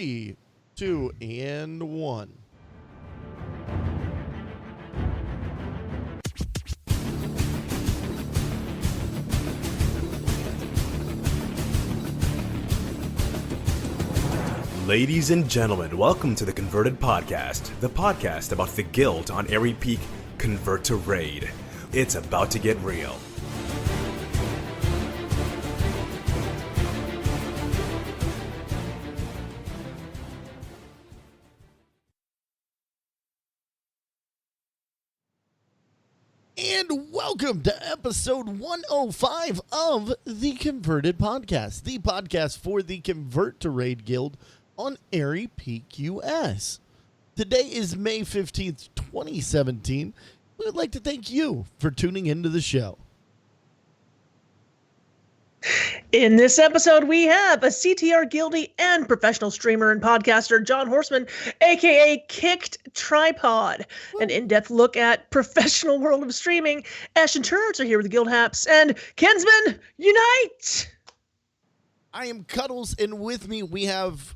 3, 2, and 1. Ladies and gentlemen, welcome to the Converted Podcast, the podcast about the guild on Airy Peak Convert to Raid. It's about to get real. And welcome to episode 105 of the Converted Podcast, the podcast for the Convert to Raid Guild on Airy Peak US. Today is May 15th, 2017. We would like to thank you for tuning into the show. In this episode, we have a CTR guildie and professional streamer and podcaster, John Horstmann, a.k.a. Kicked Tripod. An in-depth look at professional world of streaming. Ashton Turns are here with the Guild Haps. And Kinsmen, unite! I am Cuddles, and with me we have...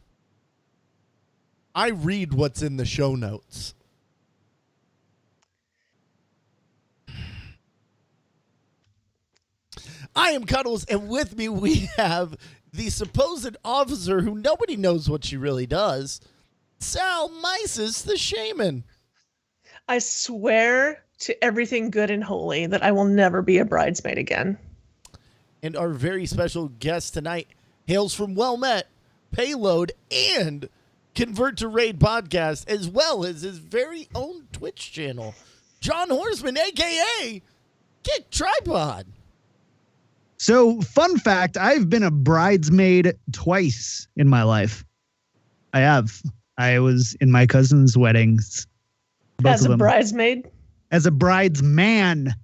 I read what's in the show notes. I am Cuddles, and with me we have the supposed officer who nobody knows what she really does, Sal Mises the Shaman. I swear to everything good and holy that I will never be a bridesmaid again. And our very special guest tonight hails from Well Met, Payload, and Convert to Raid podcast, as well as his very own Twitch channel, John Horstmann, a.k.a. Kick Tripod. So, fun fact, I've been a bridesmaid twice in my life. I have. I was in my cousin's weddings. As a bridesmaid? As a bridesman.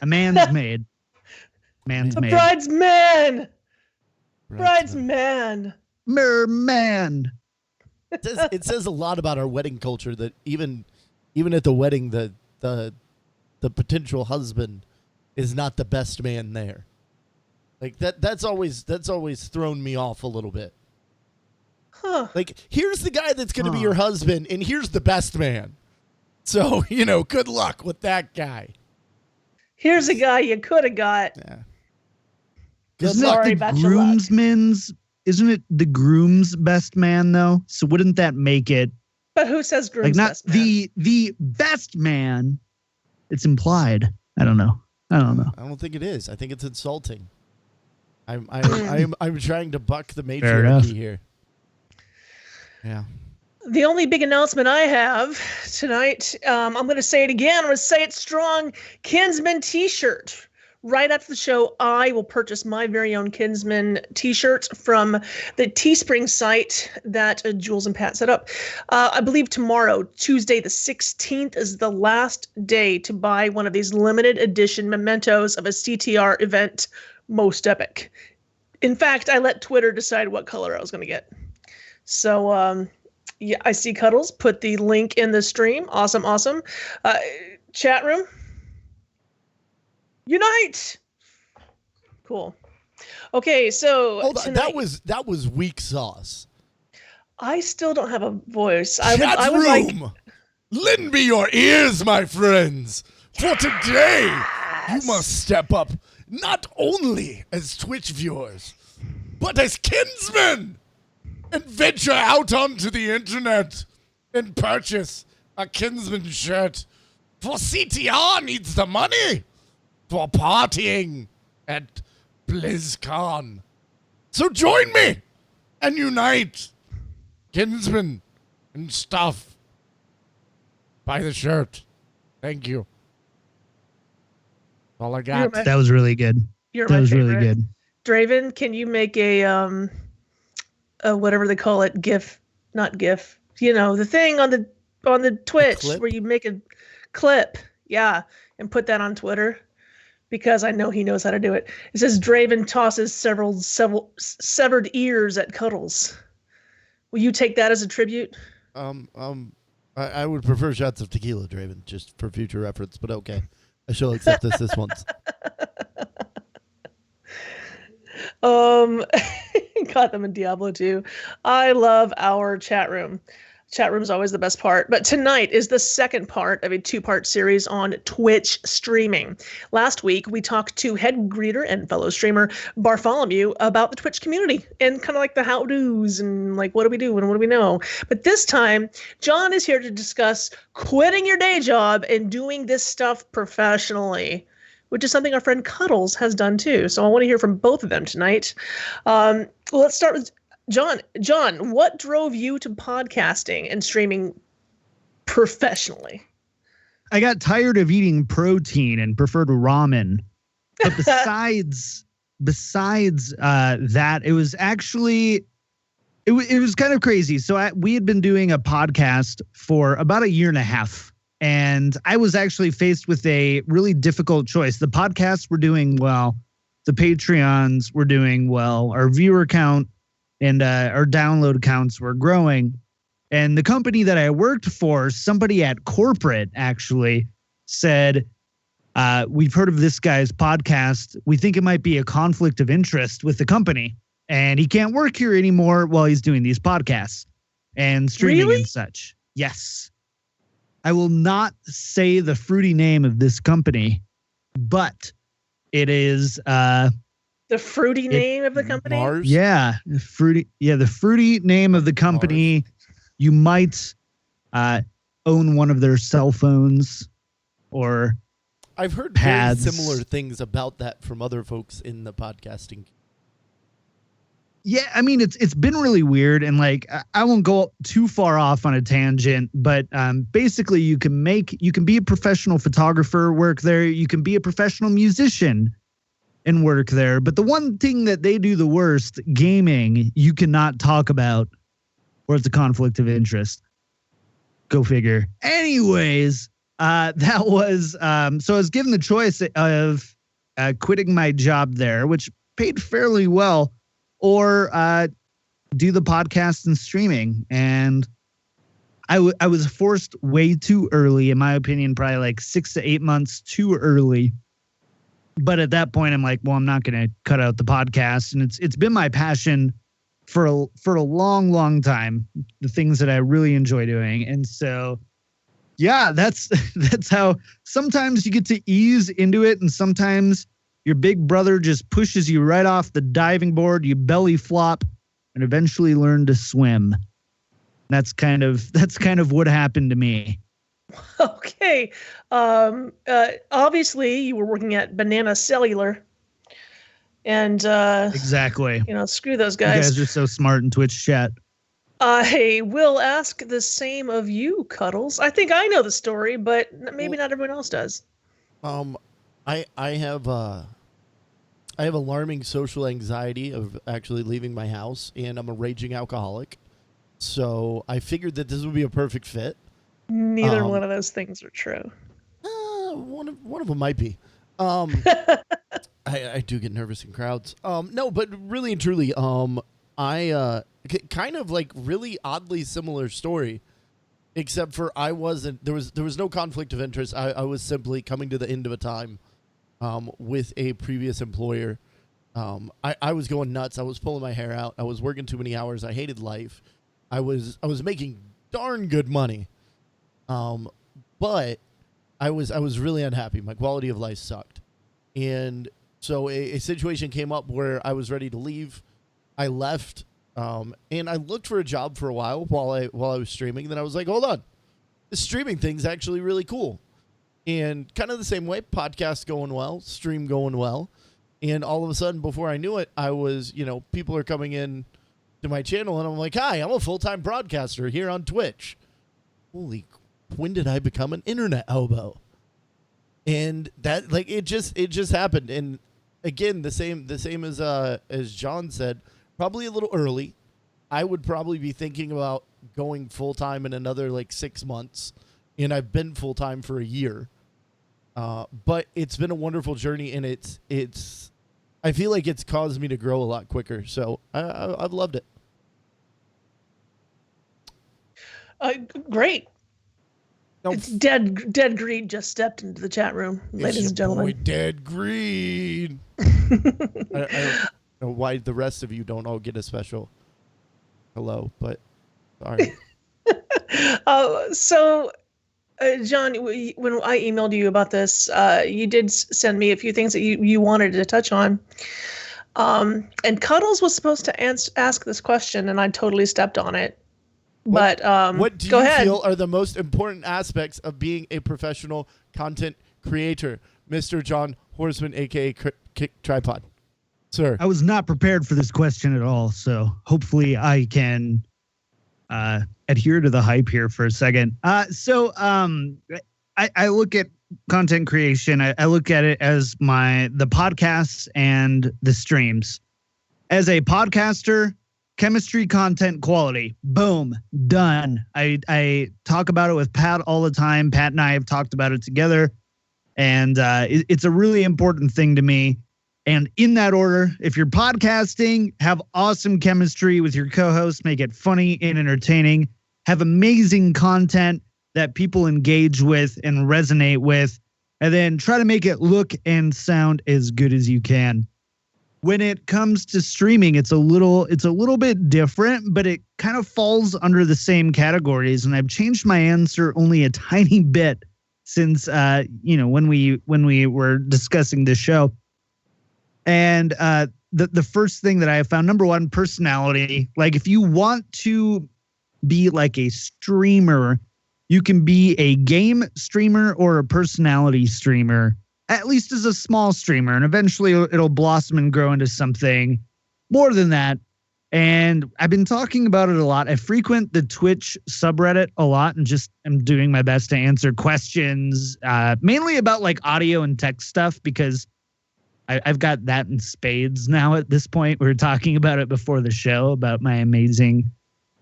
A man's maid. Man's maid. Bridesman! Bridesman! Merman! It says a lot about our wedding culture that even at the wedding, the potential husband is not the best man there. Like that's always thrown me off a little bit. Huh. Like, here's the guy that's going to be your husband, and here's the best man. So, good luck with that guy. Here's a guy you could have got. Yeah. Isn't it the groom's best man, though? So wouldn't that make it... But who says groom's best man? The best man. It's implied. I don't know. I don't think it is. I think it's insulting. I'm trying to buck the matriarchy here. Yeah. The only big announcement I have tonight, I'm going to say it again. I'm going to say it strong. Kinsman t-shirt. Right after the show, I will purchase my very own Kinsman t-shirt from the Teespring site that Jules and Pat set up. I believe tomorrow, Tuesday the 16th, is the last day to buy one of these limited edition mementos of a CTR event, Most Epic. In fact, I let Twitter decide what color I was going to get. So, yeah, I see Cuddles put the link in the stream. Awesome. Chat room. Unite! Cool. Okay, so hold on, tonight, that was weak sauce. I still don't have a voice. Chat room, lend me your ears, my friends. For today, you must step up not only as Twitch viewers, but as kinsmen, and venture out onto the internet and purchase a kinsman shirt. For CTR needs the money for partying at BlizzCon. So join me and unite, kinsmen and stuff. Buy the shirt. Thank you. All I got. That was really good. That was favorite. Really good. Draven, can you make a whatever they call it, GIF, not GIF, the thing on the Twitch where you make a clip, yeah, and put that on Twitter? Because I know he knows how to do it. It says Draven tosses several severed ears at Cuddles. Will you take that as a tribute? I would prefer shots of tequila, Draven, just for future reference, but okay. I shall accept this once. Got them in Diablo 2. I love our chat room. Chat room is always the best part. But tonight is the second part of a two-part series on Twitch streaming. Last week, we talked to head greeter and fellow streamer Bartholomew about the Twitch community and kind of like the how-dos and like what do we do and what do we know. But this time, John is here to discuss quitting your day job and doing this stuff professionally, which is something our friend Cuddles has done too. So I want to hear from both of them tonight. Well, let's start with John. John, what drove you to podcasting and streaming professionally? I got tired of eating protein and preferred ramen. But besides that, it was actually it was kind of crazy. So we had been doing a podcast for about a year and a half, and I was actually faced with a really difficult choice. The podcasts were doing well, the Patreons were doing well, our viewer count and our download counts were growing. And the company that I worked for, somebody at corporate actually said, we've heard of this guy's podcast. We think it might be a conflict of interest with the company. And he can't work here anymore while he's doing these podcasts and streaming and such. Yes. I will not say the fruity name of this company, but it is... the fruity name of the company? Mars? Yeah, the fruity name of the company. Mars. You might own one of their cell phones or I've heard pads. very similar things about that from other folks in the podcasting. Yeah, I mean, it's been really weird, and like I won't go too far off on a tangent, but basically you can be a professional photographer, work there. You can be a professional musician and work there. But the one thing that they do the worst, gaming, you cannot talk about, or it's a conflict of interest. Go figure. Anyways, that was so I was given the choice of quitting my job there, which paid fairly well, or do the podcast and streaming. And I was forced way too early, in my opinion, probably like 6 to 8 months too early. But at that point, I'm like, well, I'm not going to cut out the podcast. And it's been my passion for a long, long time, the things that I really enjoy doing. And so, yeah, that's how sometimes you get to ease into it. And sometimes your big brother just pushes you right off the diving board. You belly flop and eventually learn to swim. That's kind of what happened to me. Okay. Obviously, you were working at Banana Cellular. And exactly. Screw those guys. You guys are so smart in Twitch chat. I will ask the same of you, Cuddles. I think I know the story, but maybe not everyone else does. I have alarming social anxiety of actually leaving my house, and I'm a raging alcoholic. So I figured that this would be a perfect fit. Neither one of those things are true. One of them might be. I do get nervous in crowds. No, but really and truly, I kind of like really oddly similar story, except for I wasn't. There was no conflict of interest. I was simply coming to the end of a time, with a previous employer. I was going nuts. I was pulling my hair out. I was working too many hours. I hated life. I was making darn good money. But I was really unhappy. My quality of life sucked. And so a situation came up where I was ready to leave. I left, and I looked for a job for a while I was streaming. Then I was like, hold on, this streaming thing's actually really cool. And kind of the same way, podcast going well, stream going well. And all of a sudden, before I knew it, I was, people are coming in to my channel, and I'm like, hi, I'm a full-time broadcaster here on Twitch. Holy, when did I become an internet hobo? And that, like, it just happened. And again, the same as John said, probably a little early. I would probably be thinking about going full-time in another, 6 months. And I've been full-time for a year. But it's been a wonderful journey, and I feel like it's caused me to grow a lot quicker. So I've loved it. Great. No, It's Dead Greed just stepped into the chat room, ladies and gentlemen. Boy, Dead Greed. I why the rest of you don't all get a special hello, but sorry. John, when I emailed you about this, you did send me a few things that you wanted to touch on. And Cuddles was supposed to ask this question, and I totally stepped on it. But what do go you ahead. feel are the most important aspects of being a professional content creator, Mr. John Horstmann, aka Kick Tripod? Sir. I was not prepared for this question at all, so hopefully I can adhere to the hype here for a second. I look at content creation. I look at it as the podcasts and the streams. As a podcaster, chemistry, content, quality, boom, done. I talk about it with Pat all the time. Pat and I have talked about it together, and it's a really important thing to me. And in that order, if you're podcasting, have awesome chemistry with your co-host, make it funny and entertaining, have amazing content that people engage with and resonate with, and then try to make it look and sound as good as you can. When it comes to streaming, it's a little bit different, but it kind of falls under the same categories. And I've changed my answer only a tiny bit since when we were discussing this show. And the first thing that I have found, number one, personality. Like if you want to be like a streamer, you can be a game streamer or a personality streamer, at least as a small streamer. And eventually it'll blossom and grow into something more than that. And I've been talking about it a lot. I frequent the Twitch subreddit a lot and just am doing my best to answer questions, mainly about like audio and tech stuff, because I've got that in spades now at this point. We were talking about it before the show about my amazing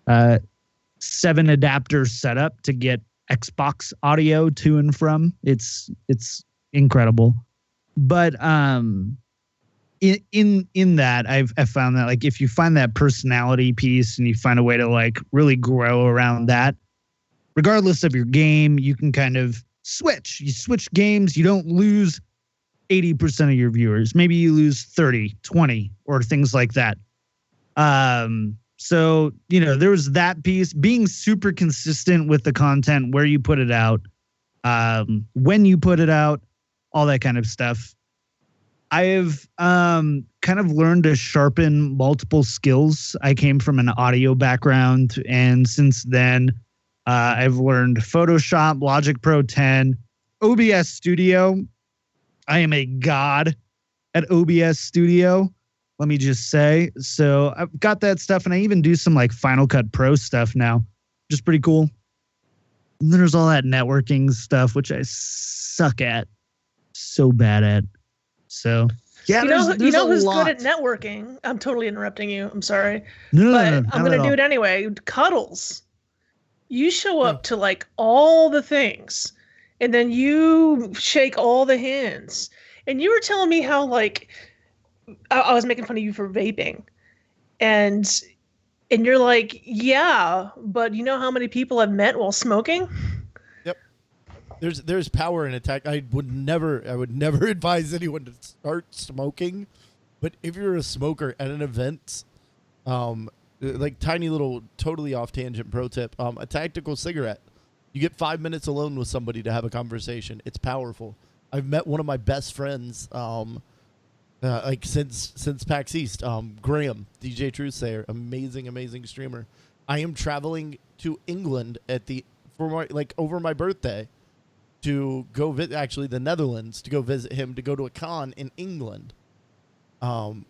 7 adapter setup to get Xbox audio to and from. It's incredible. But in that, I've found that like if you find that personality piece and you find a way to like really grow around that, regardless of your game, you can kind of switch. You switch games, you don't lose 80% of your viewers. Maybe you lose 30, 20, or things like that. So, there was that piece, being super consistent with the content, where you put it out, when you put it out, all that kind of stuff. I've kind of learned to sharpen multiple skills. I came from an audio background, and since then, I've learned Photoshop, Logic Pro 10, OBS Studio. I am a god at OBS Studio, let me just say. So I've got that stuff, and I even do some like Final Cut Pro stuff now, which is pretty cool. And then there's all that networking stuff, which I suck at, so bad at. So yeah, there's who's lot. good at networking? I'm totally interrupting you. I'm sorry, No, I'm going to do it anyway. Cuddles, you show up to like all the things. And then you shake all the hands. And you were telling me how, like, I was making fun of you for vaping. And you're like, yeah, but you know how many people I've met while smoking? Yep. There's power in attack. I would never advise anyone to start smoking. But if you're a smoker at an event, like tiny little, totally off tangent pro tip, a tactical cigarette. You get 5 minutes alone with somebody to have a conversation. It's powerful. I've met one of my best friends, like since PAX East, Graham, DJ Truthsayer, amazing streamer. I am traveling to England over my birthday to go visit, actually the Netherlands, to go visit him, to go to a con in England. But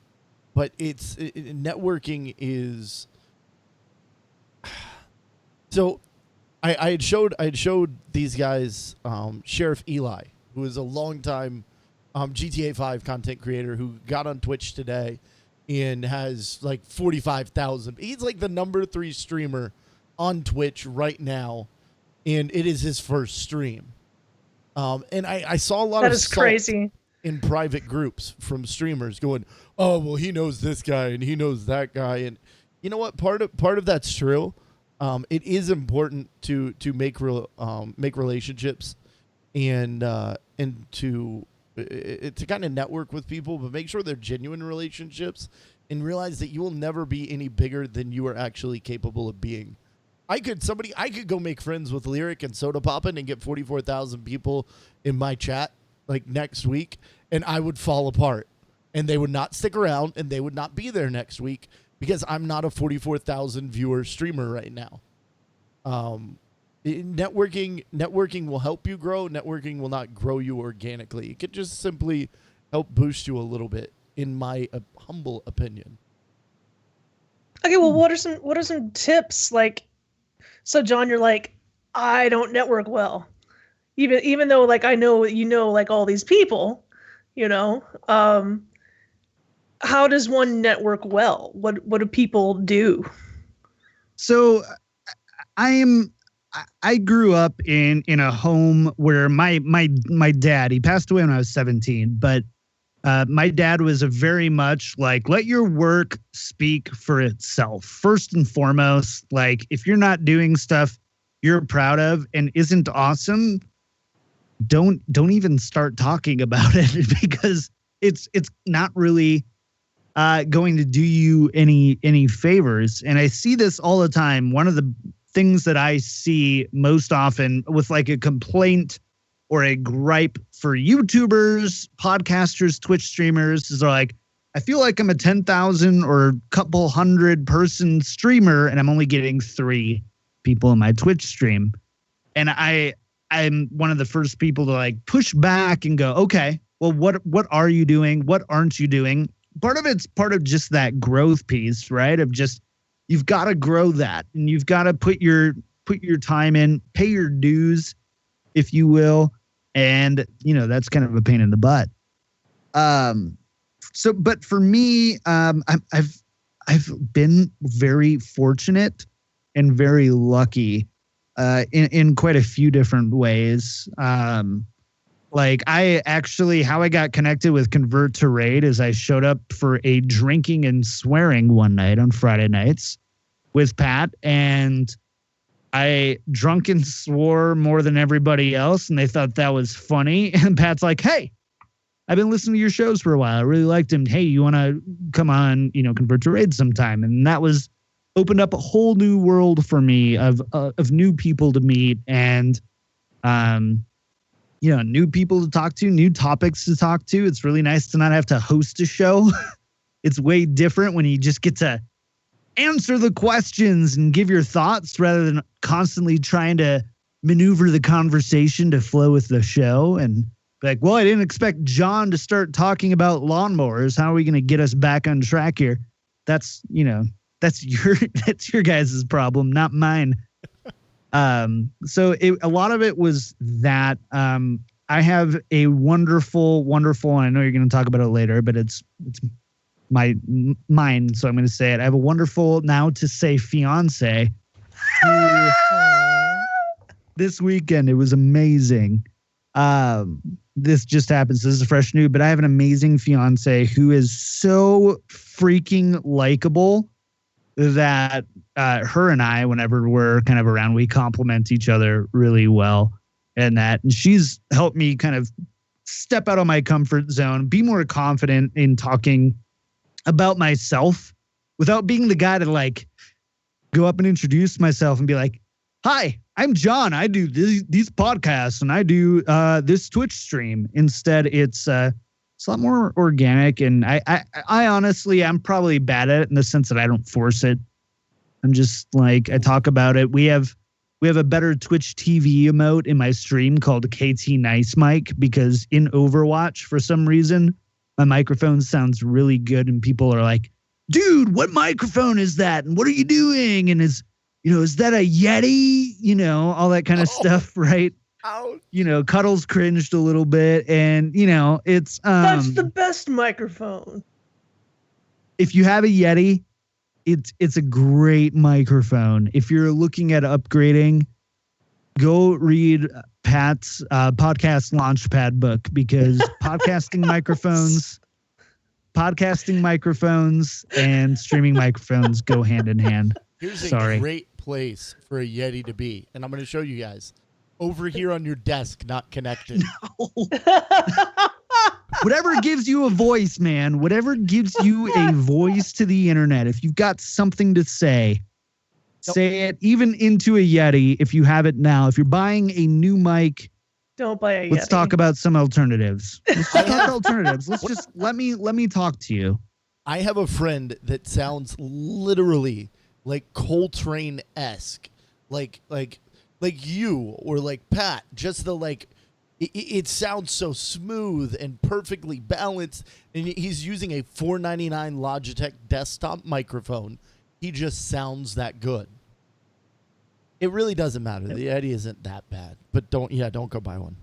networking is so. I had showed these guys Sheriff Eli, who is a longtime GTA 5 content creator who got on Twitch today and has like 45,000. He's like the number 3 streamer on Twitch right now, and it is his first stream. And I saw a lot of salt crazy in private groups from streamers going, "Oh, well, he knows this guy and he knows that guy," and you know what? Part of that's true. It is important to make relationships and to kind of network with people, but make sure they're genuine relationships and realize that you will never be any bigger than you are actually capable of being. I could go make friends with Lyric and Soda Poppin' and get 44,000 people in my chat like next week, and I would fall apart, and they would not stick around, and they would not be there next week because I'm not a 44,000 viewer streamer right now. Networking will help you grow. Networking will not grow you organically. It could just simply help boost you a little bit, in my humble opinion. Okay, well, what are some tips? Like, so John, you're like, I don't network well, even though like I know like all these people, how does one network well? What do people do? So I grew up in a home where my dad, he passed away when I was 17, but my dad was a very much like, let your work speak for itself. First and foremost, like if you're not doing stuff you're proud of and isn't awesome, don't even start talking about it because it's not really going to do you any favors. And I see this all the time. One of the things that I see most often with like a complaint or a gripe for YouTubers, podcasters, Twitch streamers is like, I feel like I'm a 10,000 or couple hundred person streamer and I'm only getting 3 people in my Twitch stream. And I'm one of the first people to like push back and go, okay, well, what are you doing? What aren't you doing? Part of it's part of just that growth piece, right? Of just, you've got to grow that and you've got to put your time in, pay your dues, if you will. And, that's kind of a pain in the butt. But for me, I've been very fortunate and very lucky, in quite a few different ways. Like how I got connected with Convert to Raid is I showed up for a drinking and swearing one night on Friday nights with Pat, and I drunk and swore more than everybody else, and they thought that was funny. And Pat's like, hey, I've been listening to your shows for a while. I really liked him. Hey, you want to come on, Convert to Raid sometime? And that opened up a whole new world for me of new people to meet and, new people to talk to, new topics to talk to. It's really nice to not have to host a show. It's way different when you just get to answer the questions and give your thoughts rather than constantly trying to maneuver the conversation to flow with the show. And like, well, I didn't expect John to start talking about lawnmowers. How are we going to get us back on track here? That's your guys' problem, not mine. So a lot of it was that, I have a wonderful, and I know you're going to talk about it later, but it's mine. So I'm going to say it. I have a wonderful, now to say, fiance. This weekend, it was amazing. This just happens. This is fresh news, but I have an amazing fiance who is so freaking likable that her and I, whenever we're kind of around, we complement each other really well. And she's helped me kind of step out of my comfort zone, be more confident in talking about myself without being the guy to like go up and introduce myself and be like, hi, I'm John. I do these podcasts and I do this Twitch stream. Instead, it's a lot more organic. And I honestly, I'm probably bad at it in the sense that I don't force it. I'm just like, I talk about it. We have a better Twitch TV emote in my stream called KT Nice Mic because in Overwatch, for some reason, my microphone sounds really good and people are like, dude, what microphone is that? And what are you doing? And is that a Yeti? All that kind of stuff, right? Ouch. Cuddles cringed a little bit and, it's... That's the best microphone. If you have a Yeti, it's a great microphone. If you're looking at upgrading, go read Pat's podcast launchpad book because podcasting microphones and streaming microphones go hand in hand. Here's a great place for a Yeti to be, and I'm going to show you guys. Over here on your desk, not connected. No. whatever gives you a voice, man, whatever gives you a voice to the internet. If you've got something to say, say it even into a Yeti if you have it now. If you're buying a new mic, don't buy a let's Yeti. talk about some alternatives. Let's talk about alternatives. Let's just let me talk to you. I have a friend that sounds literally like Coltrane-esque, like you or like Pat. Just the like, it sounds so smooth and perfectly balanced. And he's using a $4.99 Logitech desktop microphone. He just sounds that good. It really doesn't matter. The Yeti isn't that bad, but don't go buy one.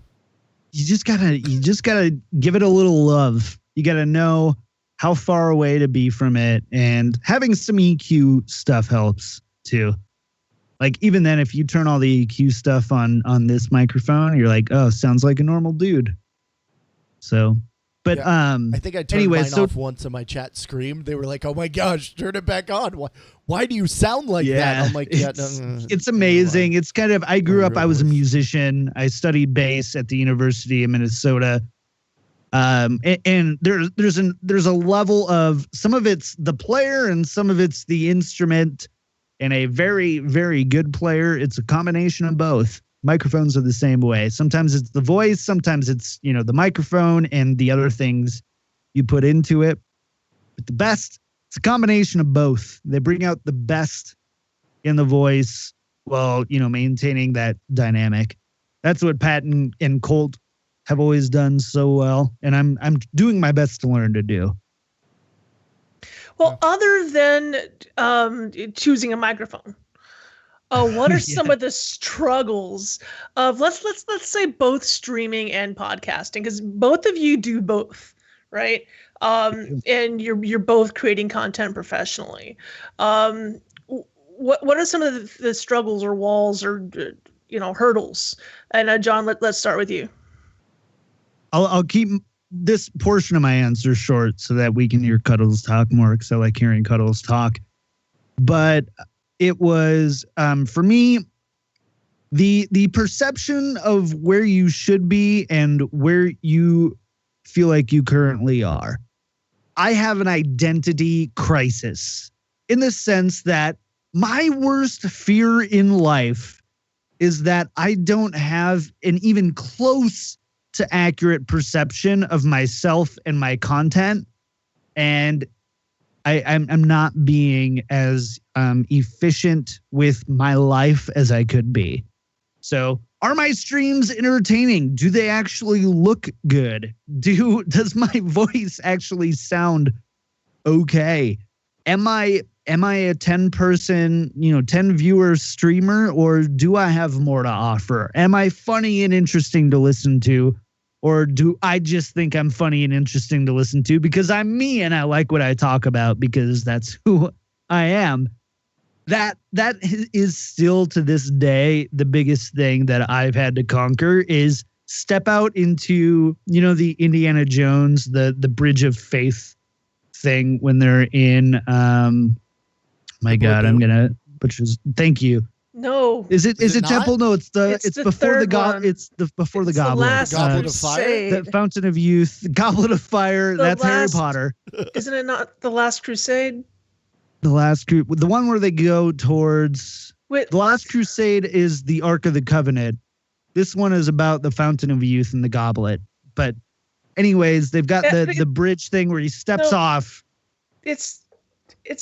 You just gotta give it a little love. You gotta know how far away to be from it, and having some EQ stuff helps too. Like even then, if you turn all the EQ stuff on this microphone, you're like, oh, sounds like a normal dude. So, but I think I turned anyway, mine off once and my chat screamed. They were like, oh my gosh, turn it back on. Why do you sound like that? I'm like, yeah, it's amazing. It's kind of, I grew up, I was a musician. I studied bass at the University of Minnesota. And there's a level of, some of it's the player and some of it's the instrument, and a very, very good player. It's a combination of both. Microphones are the same way. Sometimes it's the voice, sometimes it's, the microphone and the other things you put into it. But the best, it's a combination of both. They bring out the best in the voice while, maintaining that dynamic. That's what Pat and Colt have always done so well, and I'm doing my best to learn to do. Well, other than choosing a microphone, what are some of the struggles of let's say both streaming and podcasting, because both of you do both, right? And you're both creating content professionally. What are some of the struggles or walls or hurdles? And John, let's start with you. I'll keep this portion of my answer short so that we can hear Cuddles talk more, because I like hearing Cuddles talk. But it was, for me, the perception of where you should be and where you feel like you currently are. I have an identity crisis in the sense that my worst fear in life is that I don't have an even close to accurate perception of myself and my content, and I'm not being as efficient with my life as I could be. So, are my streams entertaining? Do they actually look good? Does my voice actually sound okay? Am I a 10-person, 10 viewer streamer, or do I have more to offer? Am I funny and interesting to listen to, or do I just think I'm funny and interesting to listen to because I'm me and I like what I talk about because that's who I am? That is still to this day the biggest thing that I've had to conquer is step out into, the Indiana Jones, the Bridge of Faith thing when they're in my God, I'm gonna butcher. Thank you. No. Is it not? Temple? No, it's before the one. It's before the Goblet. The Goblet of Fire? The Fountain of Youth, the Goblet of Fire. That's Harry Potter. Isn't it not The Last Crusade? The one where they go towards. Wait, the Last Crusade is the Ark of the Covenant. This one is about the Fountain of Youth and the Goblet. But, anyways, they've got the bridge thing where he steps off. It's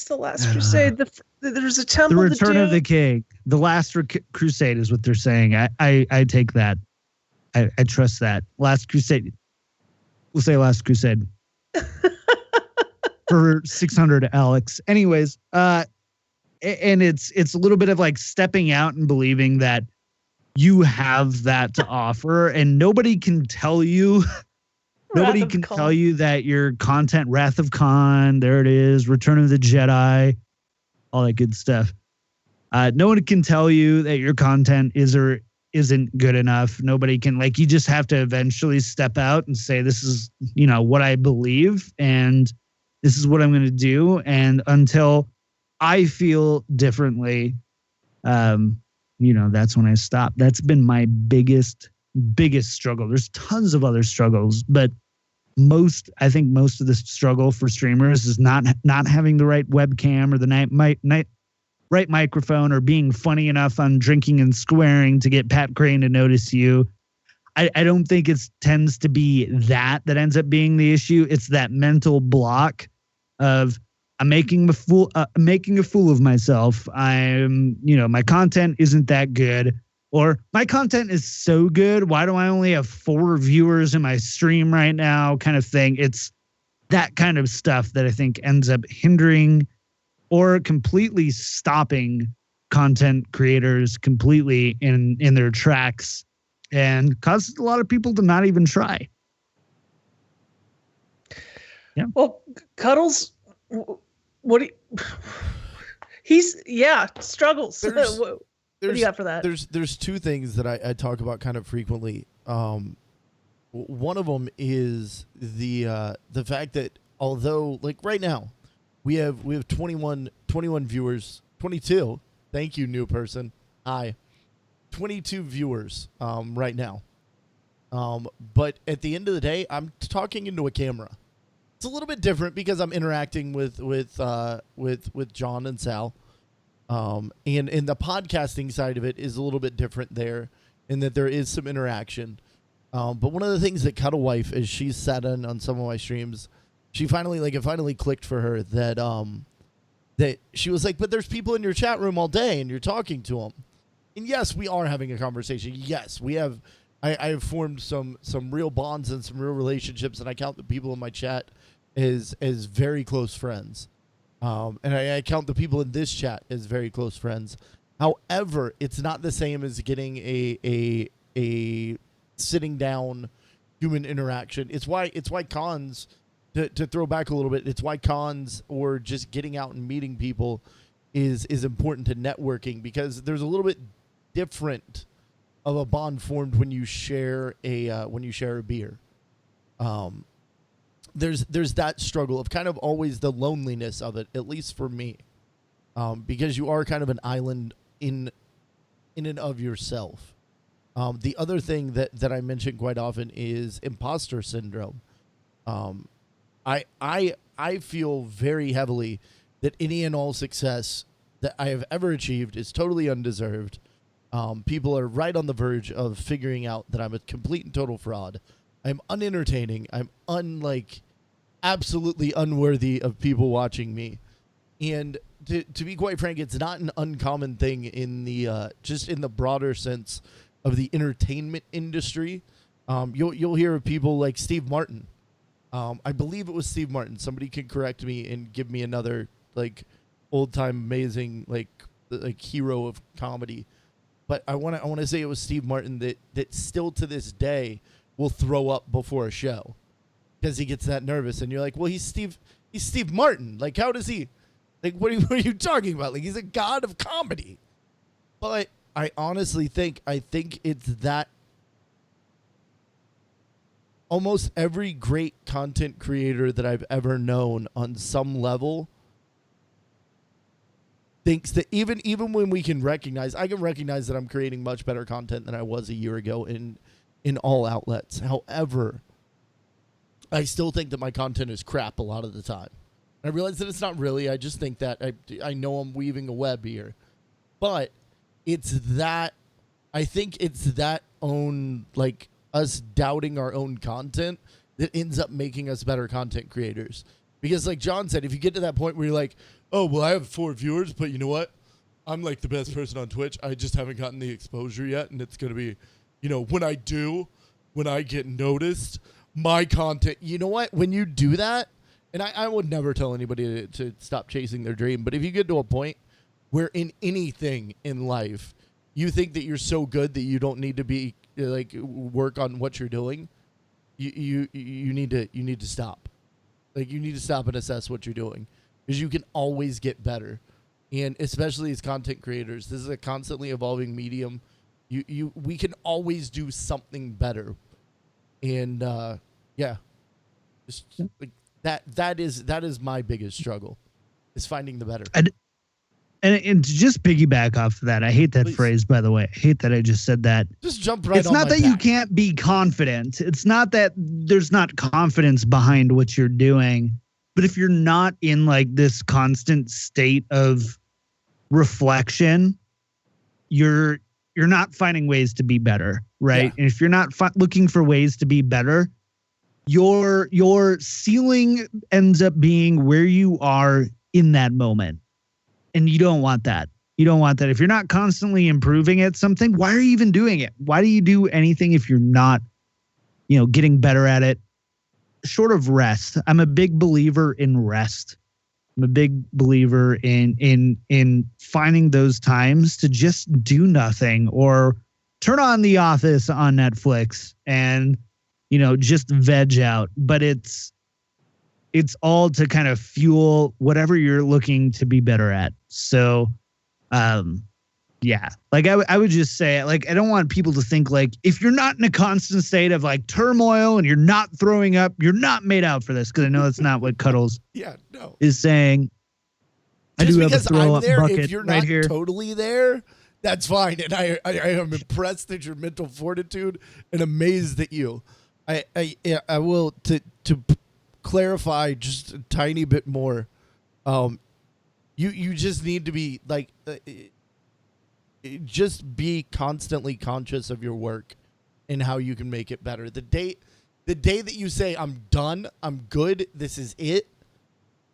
The Last Crusade. There's a temple. The Return of the King. The Last Crusade is what they're saying. I take that. I trust that. Last Crusade. We'll say Last Crusade. For 600, Alex. Anyways, and it's a little bit of like stepping out and believing that you have that to offer, and nobody can tell you. Nobody can tell you that your content, Wrath of Khan, there it is, Return of the Jedi, all that good stuff. No one can tell you that your content is or isn't good enough. Nobody can, you just have to eventually step out and say, this is, what I believe, and this is what I'm going to do. And until I feel differently, that's when I stop. That's been my biggest struggle. There's tons of other struggles, but I think most of the struggle for streamers is not having the right webcam or the right microphone, or being funny enough on drinking and swearing to get Pat Crane to notice you. I don't think it tends to be that ends up being the issue. It's that mental block of, I'm making a fool of myself. My content isn't that good, or my content is so good, why do I only have 4 viewers in my stream right now, kind of thing. It's that kind of stuff that I think ends up hindering or completely stopping content creators completely in their tracks, and causes a lot of people to not even try. Yeah. Well, Cuddles, what do you, struggles. What do you got for that? There's 2 things that I talk about kind of frequently. One of them is the fact that, although, like, right now we have 21 viewers, 22. Thank you, new person. Hi. 22 viewers right now. But at the end of the day, I'm talking into a camera. It's a little bit different because I'm interacting with John and Sal. And the podcasting side of it is a little bit different there, in that there is some interaction. But one of the things that Cuddle Wife, as she's sat in on some of my streams, she finally, it finally clicked for her that that she was like, but there's people in your chat room all day and you're talking to them. And yes, we are having a conversation. Yes, we have. I have formed some real bonds and some real relationships, and I count the people in my chat as very close friends. And I count the people in this chat as very close friends. However, it's not the same as getting a sitting down human interaction. It's why cons, to throw back a little bit, it's why cons or just getting out and meeting people is important to networking, because there's a little bit different of a bond formed when you share a beer. There's that struggle of kind of always the loneliness of it, at least for me, because you are kind of an island in and of yourself. The other thing that I mention quite often is imposter syndrome. I feel very heavily that any and all success that I have ever achieved is totally undeserved. People are right on the verge of figuring out that I'm a complete and total fraud. I'm unentertaining. I'm absolutely unworthy of people watching me. And to be quite frank, it's not an uncommon thing in the just in the broader sense of the entertainment industry. You'll hear of people like Steve Martin. I believe it was Steve Martin. Somebody can correct me and give me another old time amazing hero of comedy. But I want to say it was Steve Martin that still to this day will throw up before a show because he gets that nervous. And you're like, well, he's Steve Martin. Like, how does he? What are you talking about? Like, he's a god of comedy. But I honestly think it's that almost every great content creator that I've ever known on some level thinks that even when I can recognize that I'm creating much better content than I was a year ago in all outlets. However, I still think that my content is crap a lot of the time. I realize that it's not really. I just think that I know I'm weaving a web here. But it's that, I think it's that own, us doubting our own content that ends up making us better content creators. Because like John said, if you get to that point where you're like, oh, well, I have 4 viewers, but you know what? I'm the best person on Twitch. I just haven't gotten the exposure yet. And it's going to be, when I get noticed, my content, you know what? When you do that, and I would never tell anybody to stop chasing their dream. But if you get to a point where in anything in life, you think that you're so good that you don't need to be work on what you're doing, you need to stop. You need to stop and assess what you're doing, because you can always get better. And especially as content creators, this is a constantly evolving medium. We can always do something better. And that is my biggest struggle, is finding the better. And to just piggyback off of that, I hate that phrase, by the way. I hate that I just said that. Just jump right It's on not my that you back. can't be confident. It's not that there's not confidence behind what you're doing. But if you're not in like this constant state of reflection, you're not finding ways to be better, right? Yeah. And if you're not looking for ways to be better, your ceiling ends up being where you are in that moment. And you don't want that. You don't want that. If you're not constantly improving at something, why are you even doing it? Why do you do anything if you're not, getting better at it? Short of rest. I'm a big believer in rest. I'm a big believer in finding those times to just do nothing or turn on The Office on Netflix and, just veg out. But it's all to kind of fuel whatever you're looking to be better at. So, yeah, like I would just say, like, I don't want people to think like if you're not in a constant state of like turmoil and you're not throwing up, you're not made out for this. Cause I know that's not what Cuddles is saying. Just I do have a because throw I'm up there, bucket if you're right not here. totally there, that's fine. And I am impressed at your mental fortitude and amazed at you. I will to clarify just a tiny bit more. You just need to be like, just be constantly conscious of your work and how you can make it better. The day that you say I'm done, I'm good, this is it.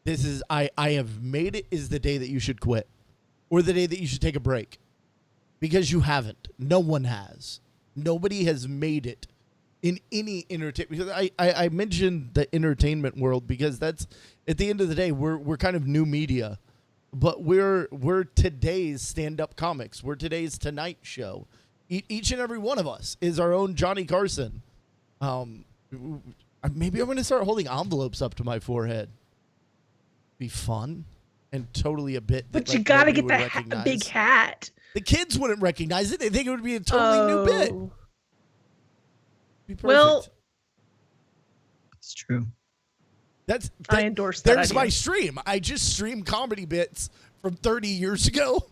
This is I have made it is the day that you should quit, or the day that you should take a break, because you haven't. No one has. Nobody has made it in any entertainment. Because I mentioned the entertainment world because that's at the end of the day we're kind of new media, but we're today's stand-up comics. We're today's Tonight Show. Each and every one of us is our own Johnny Carson. Maybe I'm going to start holding envelopes up to my forehead. Be fun and totally a bit. But that, you like, got to nobody get would that big recognize. hat. The kids wouldn't recognize it. They think it would be a totally new bit. Be perfect. Well, It's true. I endorse that. There's idea. my stream. I just stream comedy bits from 30 years ago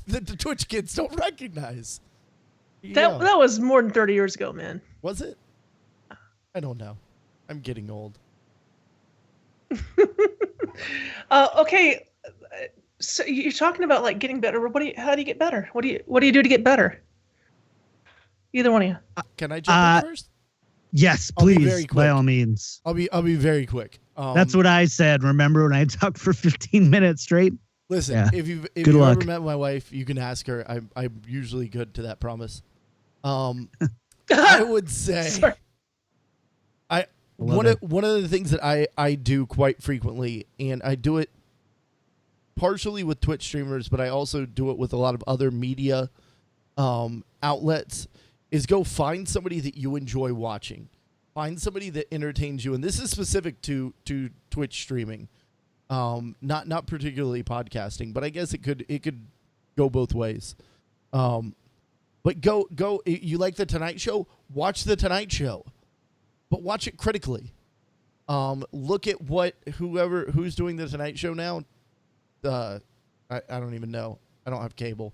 that the Twitch kids don't recognize. That was more than 30 years ago, man. Was it? I don't know. I'm getting old. Okay, so you're talking about like getting better. How do you get better? What do you do to get better? Either one of you. Can I jump in first? Yes, I'll be please, very quick. by all means. I'll be very quick. That's what I said. Remember when I talked for 15 minutes straight? Listen, Yeah. if you've Good luck. ever met my wife, you can ask her. I'm usually good to that promise. I would say Sorry. one of the things that I do quite frequently, and I do it partially with Twitch streamers, but I also do it with a lot of other media outlets, is go find somebody that you enjoy watching. Find somebody that entertains you, and this is specific to Twitch streaming, not particularly podcasting, but I guess it could go both ways. But go. You like the Tonight Show? Watch the Tonight Show, but watch it critically. Look at who's doing the Tonight Show now. I don't even know. I don't have cable.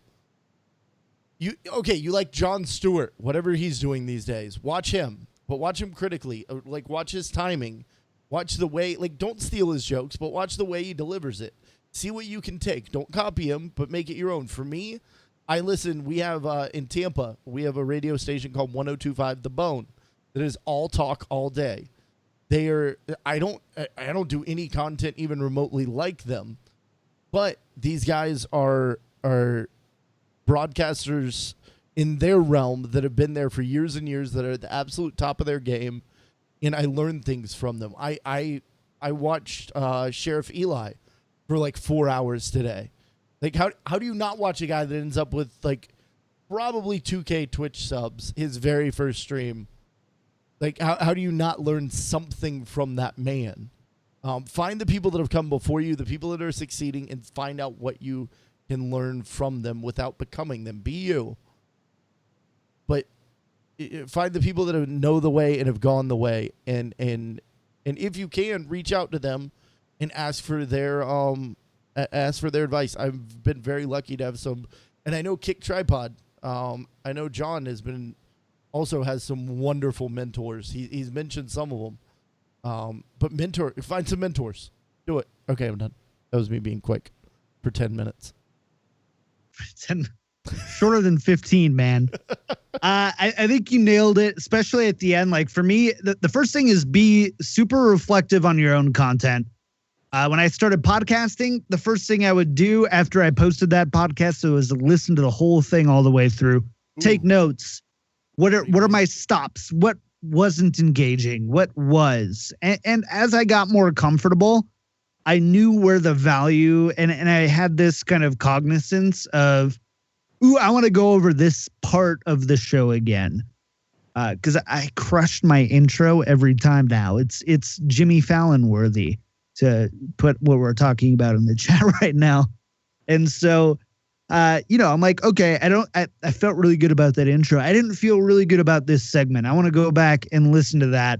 You like Jon Stewart, whatever he's doing these days. Watch him, but watch him critically. Like, watch his timing. Watch the way, like, don't steal his jokes, but watch the way he delivers it. See what you can take. Don't copy him, but make it your own. For me, I listen. We have in Tampa, we have a radio station called 102.5 The Bone that is all talk all day. They are. I don't do any content even remotely like them, but these guys are broadcasters in their realm that have been there for years and years, that are at the absolute top of their game, and I learn things from them. I watched Sheriff Eli for like 4 hours today. Like, how do you not watch a guy that ends up with like probably 2K Twitch subs, his very first stream? Like, how do you not learn something from that man? Find the people that have come before you, the people that are succeeding, and find out what you can learn from them without becoming them. Be you. But find the people that know the way and have gone the way, and if you can, reach out to them and ask for their ask for their advice. I've been very lucky to have some, and I know Kick Tripod. I know John also has some wonderful mentors. He's mentioned some of them. But find some mentors. Do it. Okay, I'm done. That was me being quick for 10 minutes. 10, shorter than 15, man. I think you nailed it, especially at the end. Like for me, the first thing is be super reflective on your own content. When I started podcasting, the first thing I would do after I posted that podcast was listen to the whole thing all the way through. Take notes. What are my stops? What wasn't engaging? What was? And as I got more comfortable, I knew where the value and I had this kind of cognizance of, I want to go over this part of the show again. Because I crushed my intro every time now. It's Jimmy Fallon worthy to put what we're talking about in the chat right now. And so, I'm like, okay, I felt really good about that intro. I didn't feel really good about this segment. I want to go back and listen to that.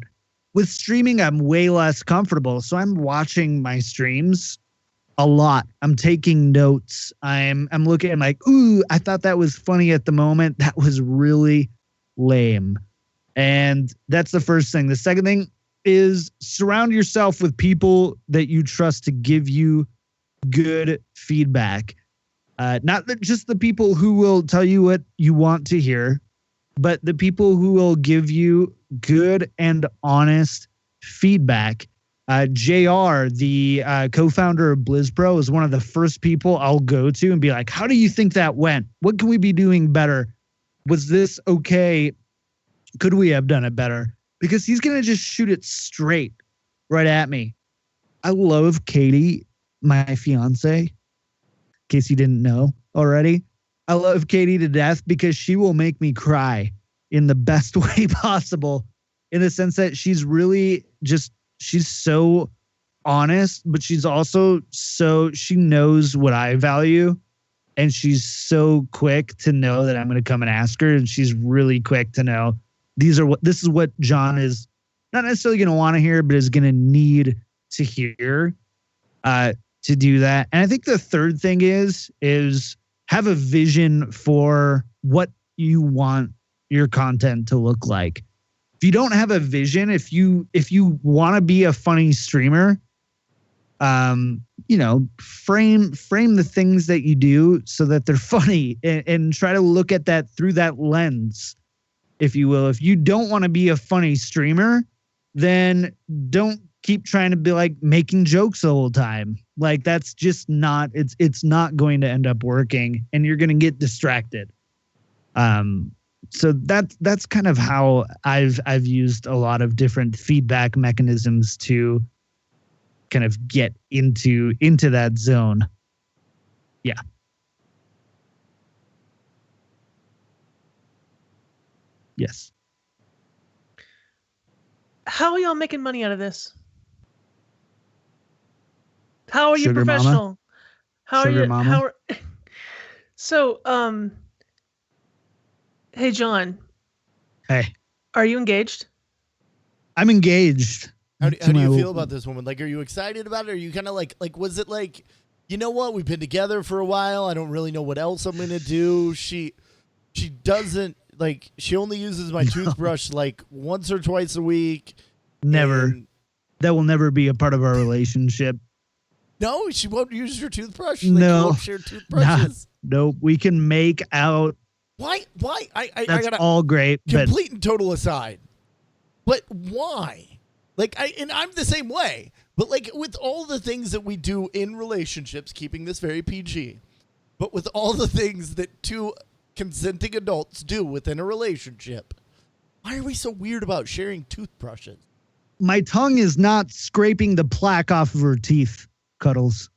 With streaming, I'm way less comfortable. So I'm watching my streams a lot. I'm taking notes. I'm looking, I'm like, I thought that was funny at the moment. That was really lame. And that's the first thing. The second thing is surround yourself with people that you trust to give you good feedback. Not just the people who will tell you what you want to hear, but the people who will give you good and honest feedback. JR, the co-founder of BlizzPro, is one of the first people I'll go to and be like, how do you think that went? What can we be doing better? Was this okay? Could we have done it better? Because he's going to just shoot it straight right at me. I love Katie, my fiance, in case you didn't know already. I love Katie to death because she will make me cry in the best way possible, in the sense that she's really she's so honest, but she's also she knows what I value, and she's so quick to know that I'm going to come and ask her, and she's really quick to know this is what John is not necessarily going to want to hear, but is going to need to hear to do that. And I think the third thing is have a vision for what you want your content to look like. If you don't have a vision, if you want to be a funny streamer, frame the things that you do so that they're funny, and try to look at that through that lens, if you will. If you don't want to be a funny streamer, then don't keep trying to be like making jokes the whole time. Like that's just not, it's not going to end up working, and you're going to get distracted. So that's kind of how I've used a lot of different feedback mechanisms to kind of get into that zone. Yeah. Yes. How are y'all making money out of this? How are you Sugar professional? mama? How Sugar are you? mama? How are, so, hey, John. Hey, Are you engaged? I'm engaged. How do you feel about this woman? Like, are you excited about it? Or are you kind of like, was it like, you know what? We've been together for a while. I don't really know what else I'm going to do. She doesn't, like, she only uses my toothbrush like once or twice a week. Never. That will never be a part of our relationship. No, she won't use your toothbrush? No. Like, you won't share toothbrushes? Nope. We can make out. Why? I That's gotta, all great. But complete and total aside. But why? Like, I'm the same way. But like with all the things that we do in relationships, keeping this very PG, but with all the things that two consenting adults do within a relationship, why are we so weird about sharing toothbrushes? my tongue is not scraping the plaque off of her teeth, Cuddles.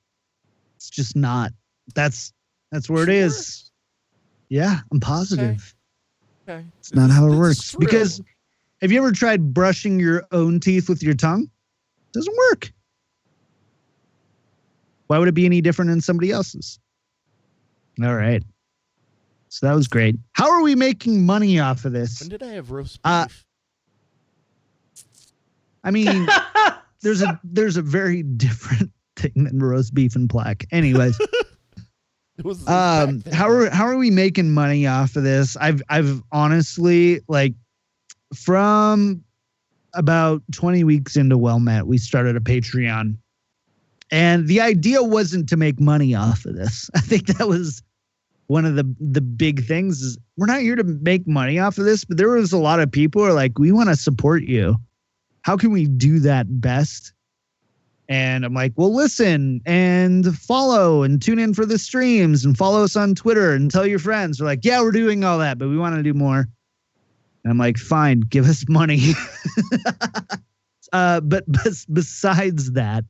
It's just not. That's where it is. Yeah, I'm positive. Okay. It's not how it works. Because have you ever tried brushing your own teeth with your tongue? It doesn't work. Why would it be any different than somebody else's? All right. So that was great. How are we making money off of this? When did I have roast beef? I mean, there's a very different thing than roast beef and plaque. Anyways, It was back then. how are we making money off of this? I've honestly, like, from about 20 weeks into Well Met, we started a Patreon, and the idea wasn't to make money off of this. I think that was one of the big things, is we're not here to make money off of this, but there was a lot of people who are like, we want to support you. How can we do that best? And I'm like, well, listen and follow and tune in for the streams and follow us on Twitter and tell your friends. They're like, yeah, we're doing all that, but we want to do more. And I'm like, fine, give us money. But besides that,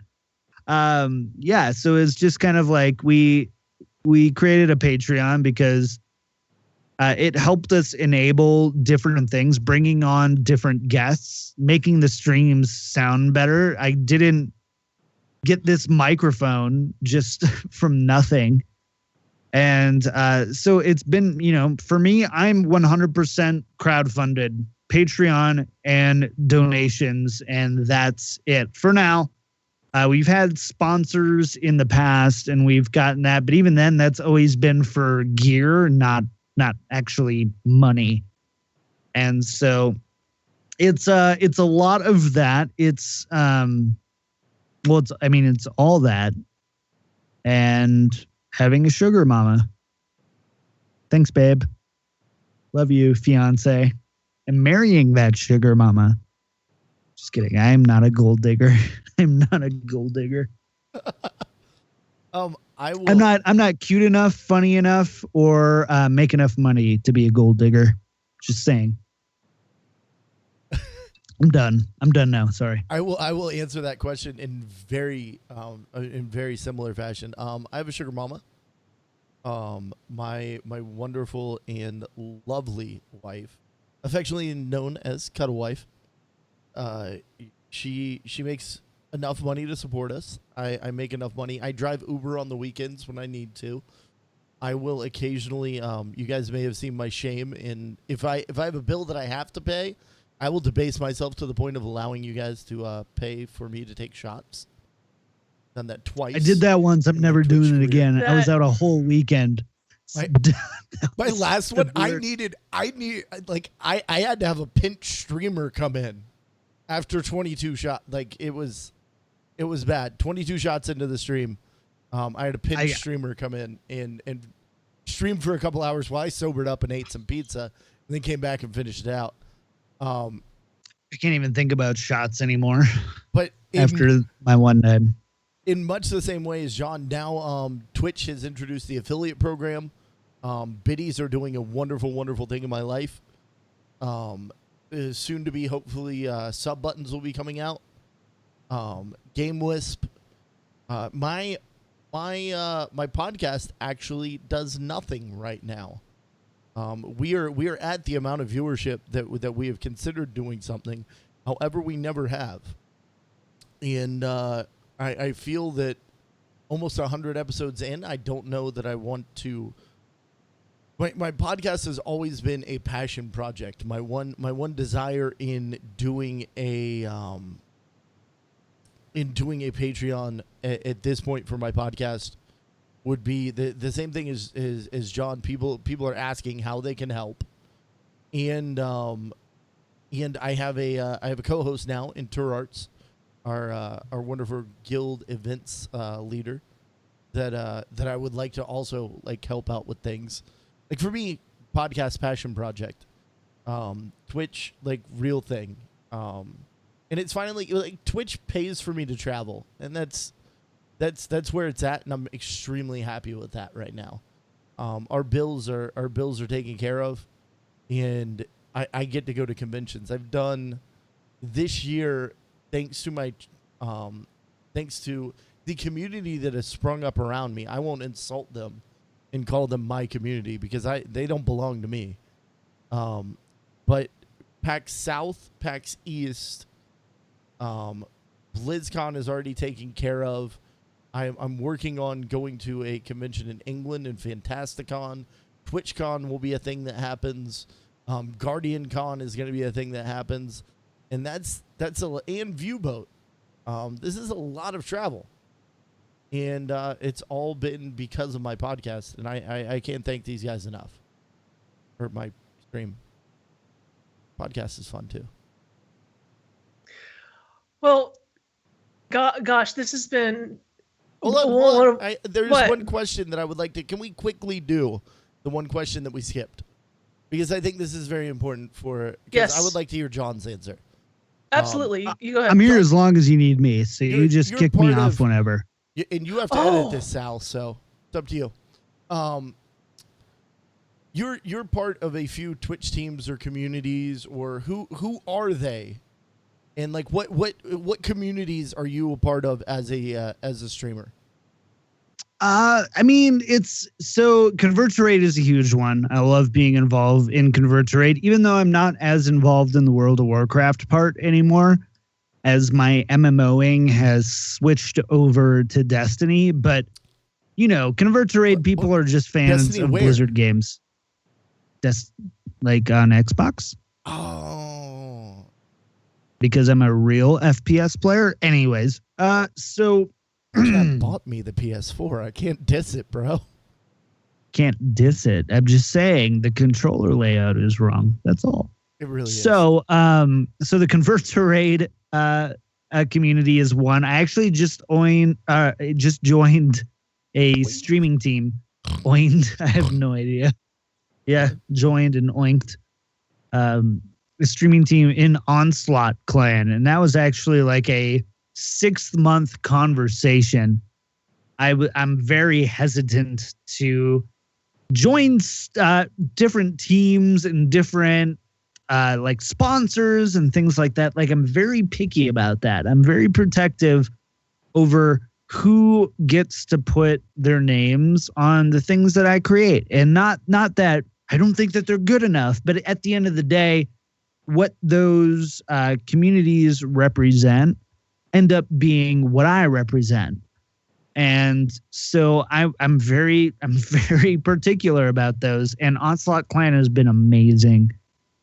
yeah, so it's just kind of like we created a Patreon because it helped us enable different things, bringing on different guests, making the streams sound better. I didn't get this microphone just from nothing. And so it's been, for me, I'm 100% crowdfunded, Patreon and donations, and that's it for now. We've had sponsors in the past and we've gotten that, but even then that's always been for gear, not actually money. And so it's a lot of that. It's it's all that and having a sugar mama. Thanks, babe. Love you, fiance. And marrying that sugar mama. Just kidding. I'm not a gold digger. I'm not a gold digger. I'm not cute enough, funny enough, or make enough money to be a gold digger. Just saying. I'm done now. Sorry. I will answer that question in very similar fashion. I have a sugar mama. My wonderful and lovely wife, affectionately known as Cuddle Wife. She makes enough money to support us. I make enough money. I drive Uber on the weekends when I need to. I will occasionally. You guys may have seen my shame in if I have a bill that I have to pay, I will debase myself to the point of allowing you guys to pay for me to take shots. Done that twice. I did that once. I'm never doing it again. I was out a whole weekend. My last one, I had to have a pinch streamer come in after 22 shots. Like it was bad. 22 shots into the stream. I had a pinch streamer come in and stream for a couple hours while I sobered up and ate some pizza and then came back and finished it out. I can't even think about shots anymore. But after my one day. In much the same way as John, now Twitch has introduced the affiliate program. Biddies are doing a wonderful, wonderful thing in my life. Soon to be, hopefully, sub buttons will be coming out. Game Wisp. My podcast actually does nothing right now. We are at the amount of viewership that we have considered doing something. However, we never have. And I feel that almost 100 episodes in, I don't know that I want to. My podcast has always been a passion project. My one desire in doing a Patreon at this point for my podcast would be the same thing as John. People are asking how they can help, and I have a co-host now in Tour Arts, our wonderful guild events leader, that I would like to also like help out with things. Like for me, podcast passion project, Twitch like real thing, and it's finally like Twitch pays for me to travel, and that's where it's at, and I'm extremely happy with that right now. Our bills are taken care of, and I get to go to conventions. I've done this year thanks to the community that has sprung up around me. I won't insult them and call them my community because they don't belong to me. But PAX South, PAX East, BlizzCon is already taken care of. I'm working on going to a convention in England and Fantasticon. TwitchCon will be a thing that happens. GuardianCon is going to be a thing that happens. And that's and Viewboat. This is a lot of travel. And it's all been because of my podcast. And I can't thank these guys enough. Or my stream. Podcast is fun too. Well, gosh, this has been. Hold on. There's what? one question that I would like to. Can we quickly do the one question that we skipped? Because I think this is very important for. Yes. I would like to hear John's answer. Absolutely. You go ahead. I'm here as long as you need me, so you just you're kick me part off of- whenever. And you have to edit this, Sal. So it's up to you. You're part of a few Twitch teams or communities, or who are they? And like what communities are you a part of as a streamer? I mean, it's so Convert to Raid is a huge one. I love being involved in Convert to Raid, even though I'm not as involved in the World of Warcraft part anymore, as my MMOing has switched over to Destiny. But you know, Convert to Raid people are just fans Destiny of where? Blizzard games. Like on Xbox. Oh, Because I'm a real FPS player. Anyways, so that bought me the PS4. I can't diss it, bro. can't diss it. I'm just saying the controller layout is wrong. That's all. It really is. So, so the Convert to Raid community is one. I actually just joined a streaming team. Oined. I have no idea. Yeah, joined and oinked. A streaming team in Onslaught Clan, and that was actually like a 6-month conversation. I'm very hesitant to join different teams and different like sponsors and things like that. Like I'm very picky about that. I'm very protective over who gets to put their names on the things that I create, and not that I don't think that they're good enough, but at the end of the day, what those communities represent end up being what I represent. And so I'm very particular about those. And Onslaught Clan has been amazing.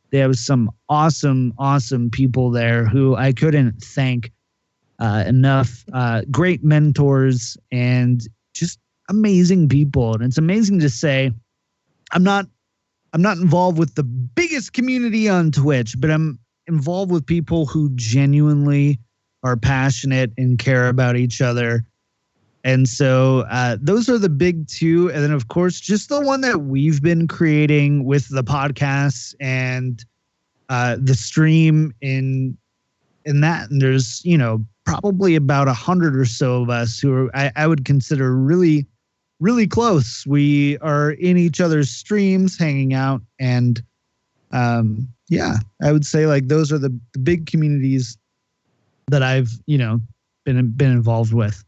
They have some awesome people there who I couldn't thank enough. Great mentors and just amazing people. And it's amazing to say I'm not involved with the biggest community on Twitch, but I'm involved with people who genuinely are passionate and care about each other. And so those are the big two. And then, of course, just the one that we've been creating with the podcasts and the stream in that. And there's, probably about 100 or so of us who are, I would consider really, really close. We are in each other's streams, hanging out. And I would say like those are the big communities that I've, been involved with.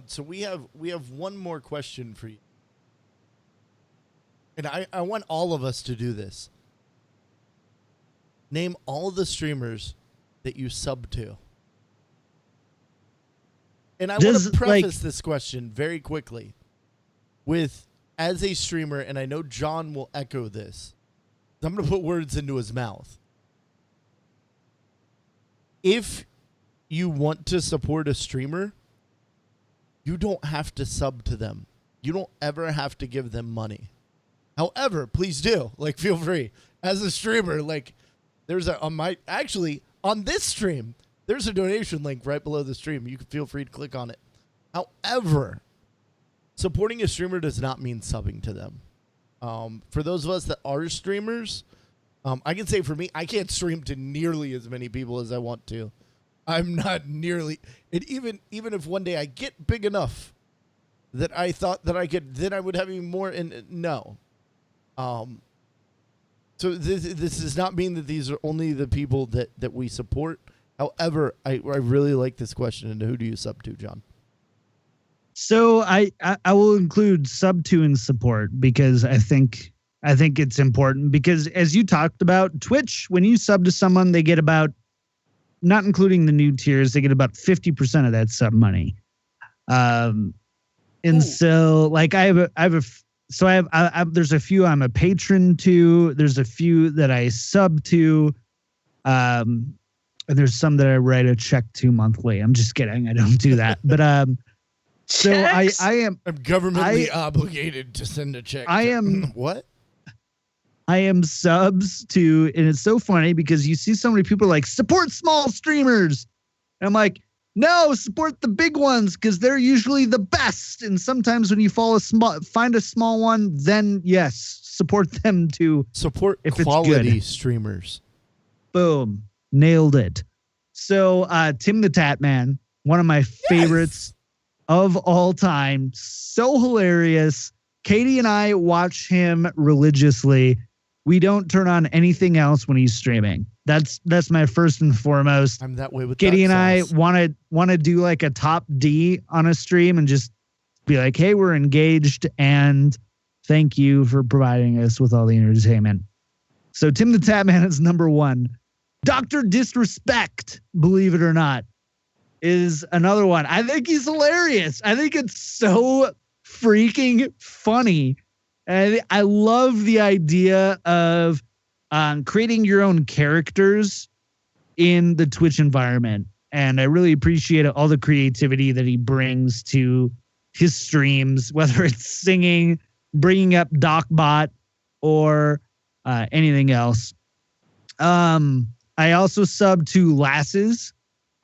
So we have one more question for you. And I want all of us to do this. Name all the streamers that you sub to. And I want to preface this question very quickly with, as a streamer, and I know John will echo this, I'm going to put words into his mouth. If you want to support a streamer, you don't have to sub to them. You don't ever have to give them money. However, please do. Like, feel free. As a streamer, like, there's on this stream, there's a donation link right below the stream. You can feel free to click on it. However, supporting a streamer does not mean subbing to them. For those of us that are streamers, I can say for me, I can't stream to nearly as many people as I want to. I'm not nearly, and even if one day I get big enough that I thought that I could, then I would have even more. And no, so this does not mean that these are only the people that we support. However, I really like this question. And who do you sub to, John? So I will include sub to and support because I think it's important because as you talked about Twitch, when you sub to someone, they get about, not including the new tiers, they get about 50% of that sub money. And Ooh. So like there's a few I'm a patron to, there's a few that I sub to. and there's some that I write a check to monthly. I'm just kidding. I don't do that. But so I am. I'm governmentally obligated to send a check. I am what? I am subs to, and it's so funny because you see so many people like support small streamers. And I'm like, no, support the big ones because they're usually the best. And sometimes when you find a small one, then yes, support them too. Support if quality it's streamers. Boom, nailed it. So Tim the Tat Man, one of my favorites of all time, so hilarious. Katie and I watch him religiously. We don't turn on anything else when he's streaming. That's my first and foremost. I'm that way with Katie and I sauce. want to do like a top D on a stream and just be like, hey, we're engaged and thank you for providing us with all the entertainment. So Tim the Tat Man is number one. Dr. Disrespect, believe it or not, is another one. I think he's hilarious. I think it's so freaking funny. And I love the idea of creating your own characters in the Twitch environment. And I really appreciate all the creativity that he brings to his streams, whether it's singing, bringing up DocBot, or anything else. I also sub to Lasses,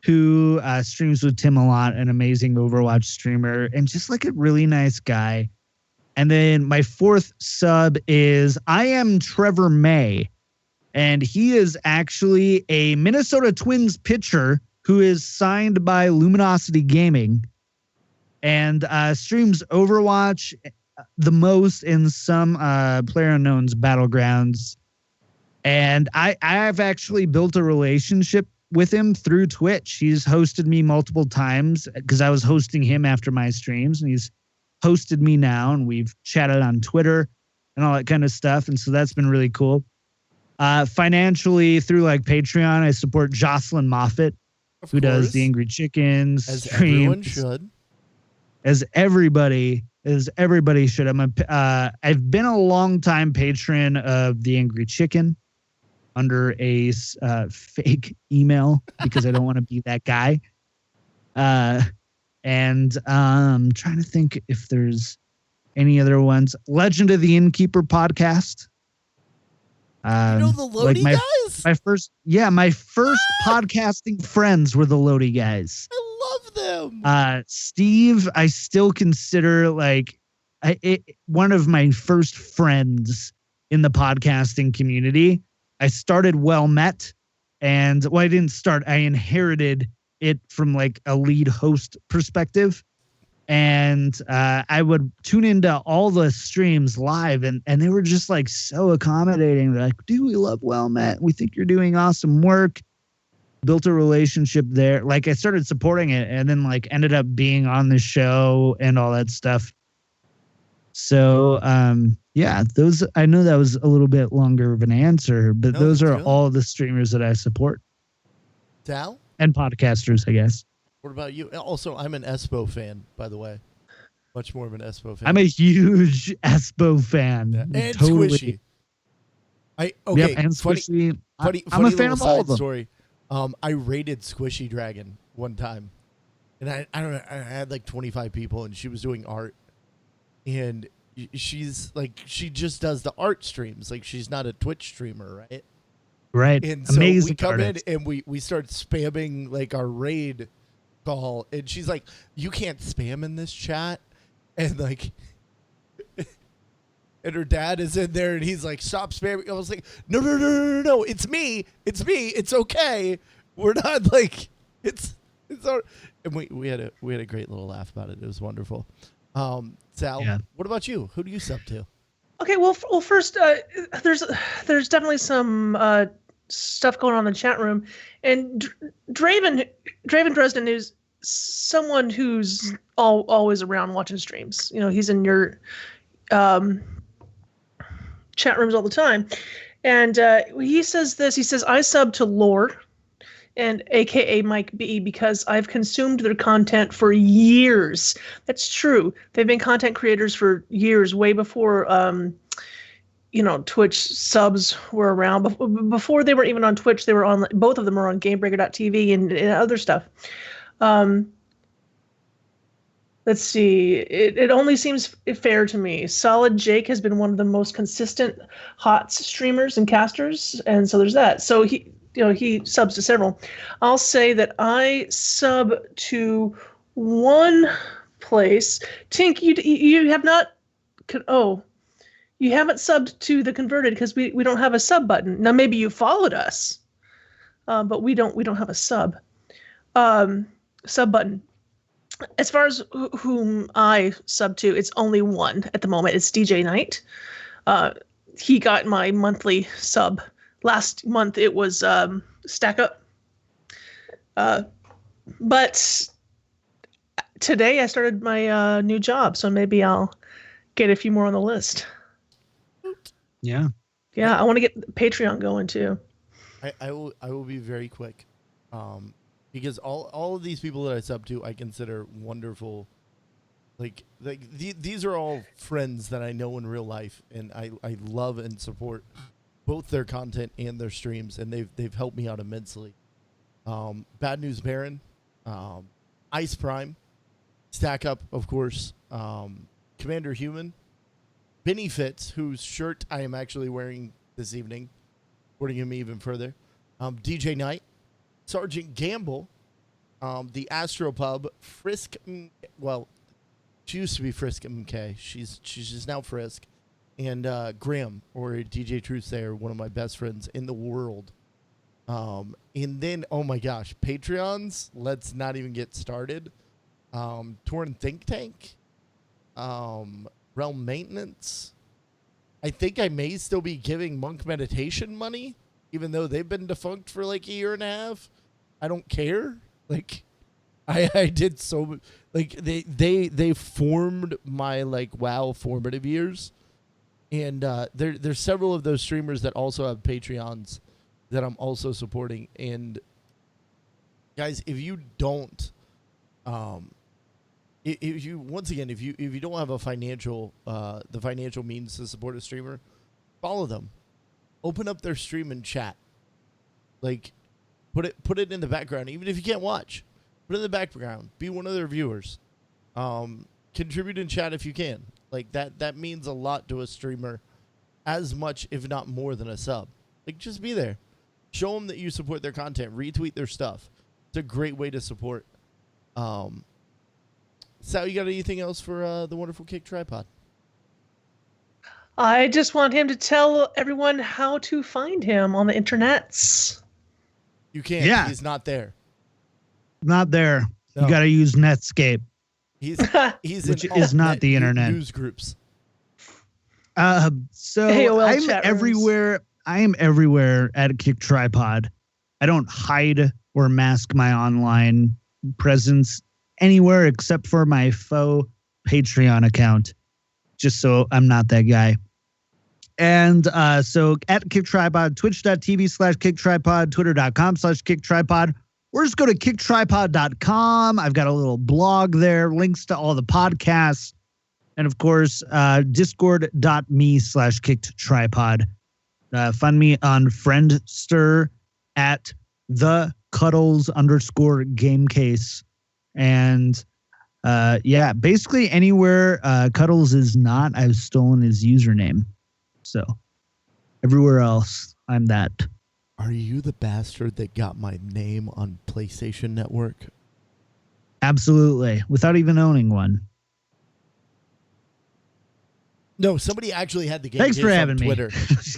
who streams with Tim a lot, an amazing Overwatch streamer, and just like a really nice guy. And then my fourth sub is I Am Trevor May. And he is actually a Minnesota Twins pitcher who is signed by Luminosity Gaming and streams Overwatch the most in some PlayerUnknown's Battlegrounds. And I've actually built a relationship with him through Twitch. He's hosted me multiple times because I was hosting him after my streams, and he's hosted me now, and we've chatted on Twitter and all that kind of stuff. And so that's been really cool. Financially, through like Patreon, I support Jocelyn Moffat, who does the Angry Chickens, as streams, everyone should. As everybody should. I've been a long time patron of the Angry Chicken under a fake email because I don't want to be that guy. And I'm trying to think if there's any other ones. Legend of the Innkeeper podcast. You know the Lodi guys? My first podcasting friends were the Lodi guys. I love them. Steve, I still consider like one of my first friends in the podcasting community. I started Well Met, and I didn't start. I inherited it from like a lead host perspective. And I would tune into all the streams live, and they were just like so accommodating. They're like, dude, we love Well Met. We think you're doing awesome work. Built a relationship there. Like I started supporting it and then like ended up being on the show and all that stuff. So yeah, those, I know that was a little bit longer of an answer, but those are all the streamers that I support. Sal? And podcasters, I guess. What about you? Also, I'm an Espo fan, by the way. Much more of an Espo fan. I'm a huge Espo fan. Yeah. And totally. Squishy. And Squishy. I'm a fan of all of them. Story. I rated Squishy Dragon one time, and I don't know. I had like 25 people, and she was doing art, and she's like, she just does the art streams. Like she's not a Twitch streamer, right? Right. And so amazing we come artist. in and we start spamming like our raid call, and she's like, you can't spam in this chat, and like and her dad is in there and he's like, stop spamming. I was like, no, it's me, it's okay, we're not like, it's our, and we had a great little laugh about it. It was wonderful. Sal, what about you? Who do you sub to? Okay, well first, there's definitely some stuff going on in the chat room, and Draven Dresden is someone who's always around watching streams. You know, he's in your chat rooms all the time, and he says this. He says, I sub to Lore and AKA Mike B because I've consumed their content for years. That's true. They've been content creators for years, way before Twitch subs were around. Before they were even on Twitch, they were on, both of them are on GameBreaker.tv and other stuff. Let's see. It only seems fair to me. Solid Jake has been one of the most consistent HOTS streamers and casters, and so there's that. So he subs to several. I'll say that I sub to one place. Tink, you have not. You haven't subbed to the Converted because we don't have a sub button. Now maybe you followed us, but we don't have a sub button. As far as whom I sub to, it's only one at the moment. It's DJ Knight. He got my monthly sub. Last month it was Stack Up. But today I started my new job, so maybe I'll get a few more on the list. Yeah. Yeah, I want to get Patreon going too. I will be very quick. Because all of these people that I sub to, I consider wonderful. These are all friends that I know in real life, and I love and support both their content and their streams, and they've helped me out immensely. Bad News Baron, Ice Prime, Stack Up, of course, Commander Human, Benny Fitz, whose shirt I am actually wearing this evening, supporting him even further, DJ Knight, Sergeant Gamble, the Astropub, Frisk. Well, she used to be Frisk MK. She's just now Frisk, and Graham, or DJ Truthsayer, one of my best friends in the world. And then, oh my gosh, Patreons. Let's not even get started. Torn Think Tank, Realm Maintenance. I think I may still be giving Monk Meditation money, even though they've been defunct for like a year and a half. I don't care. Like, I did so, like, they formed my, like, WoW formative years. And there's several of those streamers that also have Patreons that I'm also supporting. And guys, if you don't, if you don't have a financial, the financial means to support a streamer, follow them. Open up their stream and chat. Like, put it in the background, even if you can't watch. Put it in the background. Be one of their viewers. Contribute in chat if you can. Like, that means a lot to a streamer, as much, if not more, than a sub. Like, just be there. Show them that you support their content. Retweet their stuff. It's a great way to support. Sal, you got anything else for the wonderful Kick Tripod? I just want him to tell everyone how to find him on the internets. You can't. Yeah. He's not there. Not there. No. You got to use Netscape. He's Which in is not the internet. News groups. So AOL I'm chat rooms. everywhere. I am everywhere at a Kick Tripod. I don't hide or mask my online presence anywhere except for my faux Patreon account, just so I'm not that guy. And so at Kick Tripod, twitch.tv/Kick Tripod, twitter.com/Kick Tripod, or just go to kicktripod.com. I've got a little blog there, links to all the podcasts, and of course, discord.me/Kicked Tripod. Find me on Friendster at @the_Cuddles_GameCase. And yeah, basically anywhere Cuddles is not, I've stolen his username. So everywhere else, I'm that. Are you the bastard that got my name on PlayStation Network? Absolutely, without even owning one. No, somebody actually had the game. Thanks for having me. Twitter.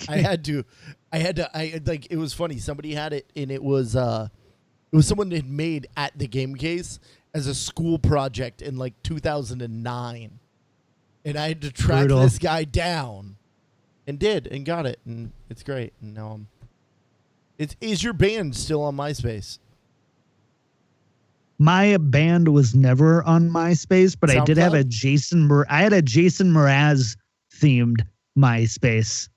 I had to, like, it was funny. Somebody had it, and it was someone that had made at the game case as a school project in like 2009. And I had to track this guy down, and got it, and it's great. And now is your band still on MySpace? My band was never on MySpace, but I did have a Jason Mraz themed MySpace.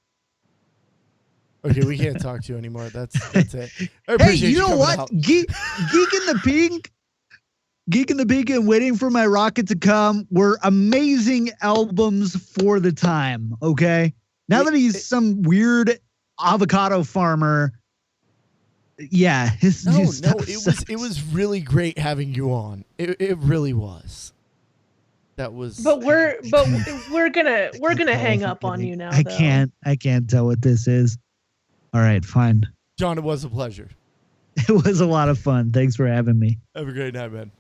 Okay, we can't talk to you anymore. That's it. Hey, you know what? Geek in the Pink and Waiting for My Rocket to Come were amazing albums for the time. Okay, Now that he's some weird avocado farmer, yeah, his stuff sucks. it was really great having you on. It really was. That was. But we're gonna hang up on you now. I can't tell what this is. All right, fine. John, it was a pleasure. It was a lot of fun. Thanks for having me. Have a great night, man.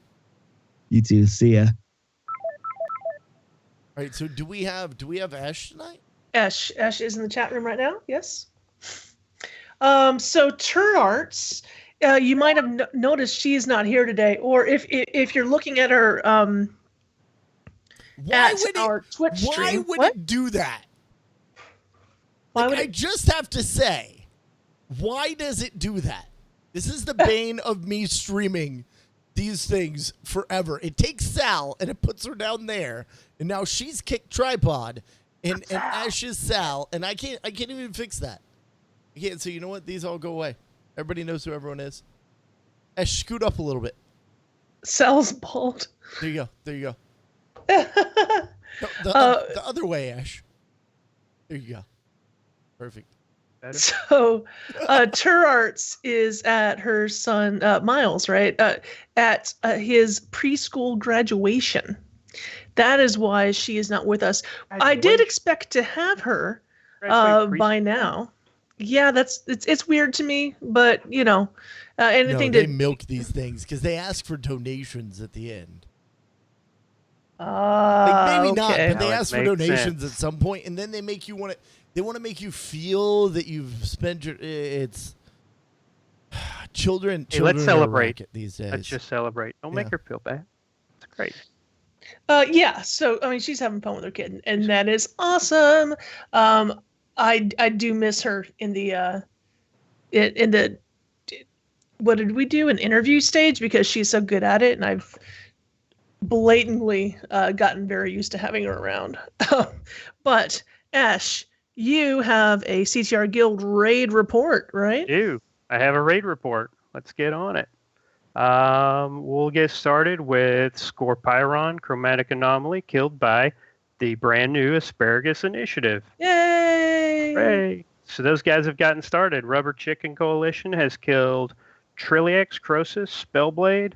You too. See ya. All right, so do we have Ash tonight? Ash is in the chat room right now. Yes. So Turd Arts, you might have noticed she's not here today, or if you're looking at her our Twitch stream. Why would it do that? I just have to say, why does it do that? This is the bane of me streaming these things forever. It takes Sal and it puts her down there, and now she's kicked tripod, and Ash is Sal, and I can't even fix that. I can't. So you know what? These all go away. Everybody knows who everyone is. Ash, scoot up a little bit. Sal's bald. There you go. The other way, Ash. There you go. Perfect. Better? So, Tur Arts is at her son Miles, right? At his preschool graduation. That is why she is not with us. I did expect to have her by now. Yeah, it's weird to me, but anything they milk these things because they ask for donations at the end. Maybe not, but they ask for donations at some point, and then they make you want to. They want to make you feel that you've spent your. It's children. Hey, let's celebrate these days. Let's just celebrate. Don't make her feel bad. It's great. Yeah. So I mean, she's having fun with her kid, and that is awesome. I do miss her in the what did we do, an interview stage, because she's so good at it, and I've blatantly gotten very used to having her around. But Ash, you have a CTR Guild raid report, right? I do. I have a raid report. Let's get on it. We'll get started with Scorpyron Chromatic Anomaly, killed by the brand new Asparagus Initiative. Yay! Hooray! So those guys have gotten started. Rubber Chicken Coalition has killed Trilliax, Croesus, Spellblade,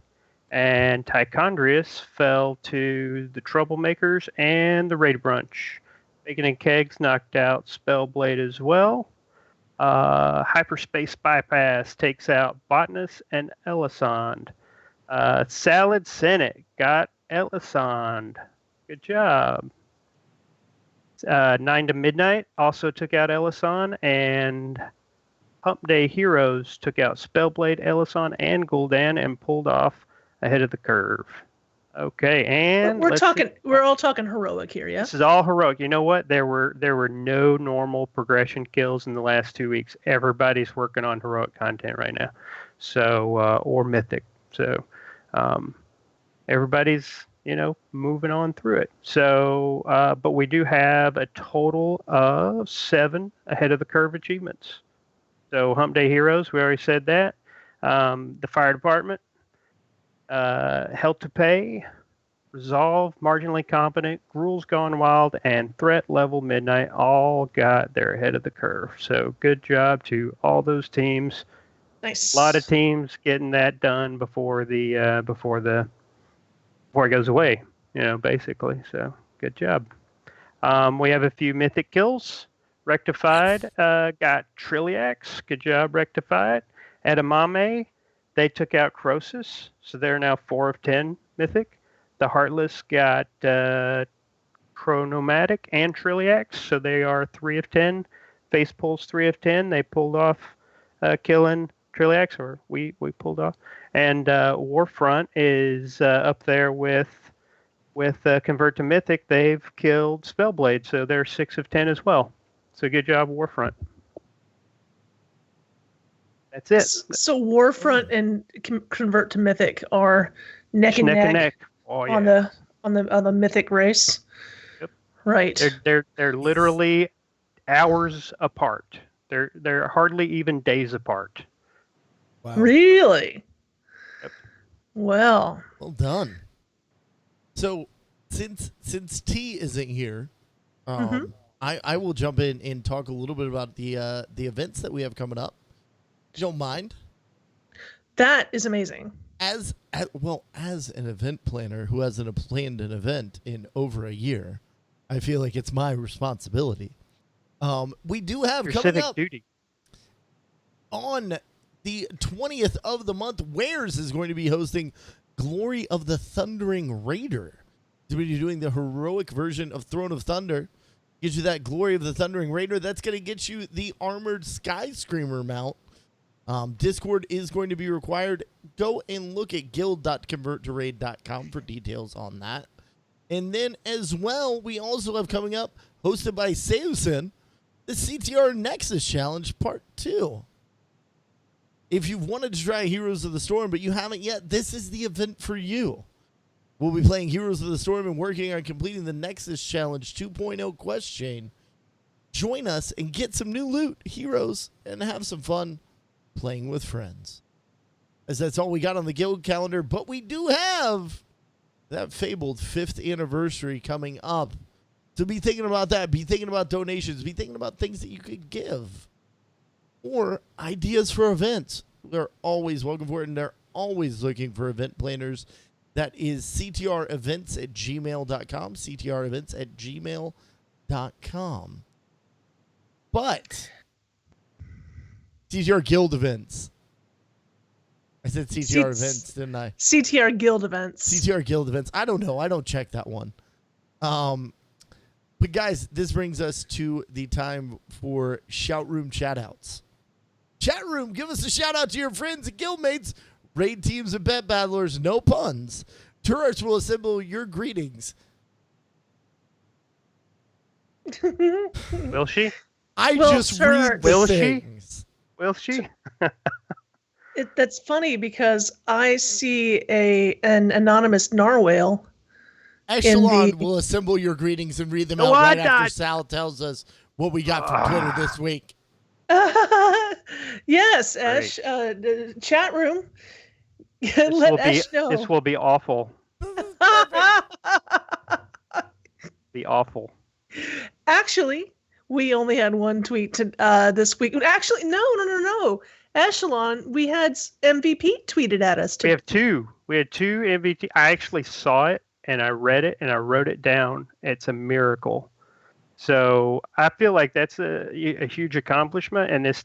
and Tichondrius fell to the Troublemakers and the Raid Brunch. Bacon and Kegs knocked out Spellblade as well. Hyperspace Bypass takes out Botanist and Elisand. Salad Senate got Elisand. Good job. 9 to Midnight also took out Elisand, and Hump Day Heroes took out Spellblade, Elisand, and Gul'dan and pulled off ahead of the curve. Okay, and we're all talking heroic here, yeah? This is all heroic. You know what? There were no normal progression kills in the last 2 weeks. Everybody's working on heroic content right now. So or mythic. So everybody's, moving on through it. So but we do have a total of 7 ahead of the curve achievements. So Hump Day Heroes, we already said that. The Fire Department, Hell to Pay, Resolve, Marginally Competent, Gruel's Gone Wild, and Threat Level Midnight all got their head of the curve. So good job to all those teams. Nice. A lot of teams getting that done before it goes away, basically. So good job. We have a few mythic kills. Rectified got Trilliax. Good job, Rectified. Edamame, they took out Croesus, so they're now 4 of 10 mythic. The Heartless got Chronomatic and Trilliax, so they are 3 of 10. Face Pulse 3 of 10. They pulled off killing Trilliax, or we pulled off. And Warfront is up there with Convert to Mythic. They've killed Spellblade, so they're 6 of 10 as well. So good job, Warfront. That's it. So Warfront and Convert to Mythic are neck and neck. Oh, yeah. on the Mythic race. Yep. Right. They're literally hours apart. They're hardly even days apart. Wow. Really? Yep. Well done. So since T isn't here, I will jump in and talk a little bit about the events that we have coming up. You don't mind? That is amazing. As an event planner who hasn't planned an event in over a year, I feel like it's my responsibility. We do have Your coming civic up duty. on the 20th of the month, Wares is going to be hosting Glory of the Thundering Raider. He's going to be doing the heroic version of Throne of Thunder. Gives you that Glory of the Thundering Raider. That's going to get you the Armored Sky Screamer mount. Discord is going to be required. Go and look at guild.converttoraid.com for details on that. And then as well, we also have coming up, hosted by Seusin, the CTR Nexus Challenge Part 2. If you've wanted to try Heroes of the Storm, but you haven't yet, this is the event for you. We'll be playing Heroes of the Storm and working on completing the Nexus Challenge 2.0 quest chain. Join us and get some new loot, heroes, and have some fun playing with friends. As that's all we got on the guild calendar, but we do have that fabled 5th anniversary coming up. So be thinking about that. Be thinking about donations. Be thinking about things that you could give. Or ideas for events. They're always welcome for it, and they're always looking for event planners. That is ctrevents@gmail.com. ctrevents@gmail.com. But CTR Guild events. I said CTR events, didn't I? CTR Guild events. CTR Guild events. I don't know. I don't check that one. But guys, this brings us to the time for Shout Room Shoutouts. Chat room, give us a shout out to your friends and guildmates, raid teams and bet battlers, no puns. Tourists will assemble your greetings. Will she? I Well, just sure. read the Will she? things. Will she? That's funny because I see an anonymous narwhal. Echelon will assemble your greetings and read them out What right after the- Sal tells us what we got from Twitter this week. Yes, Esh. The chat room. Let Esh know. This will be awful. Be awful. Actually, we only had one tweet this week. Actually, no. Echelon, we had MVP tweeted at us. We have two. We had two MVP. I actually saw it and I read it and I wrote it down. It's a miracle. So I feel like that's a huge accomplishment, and this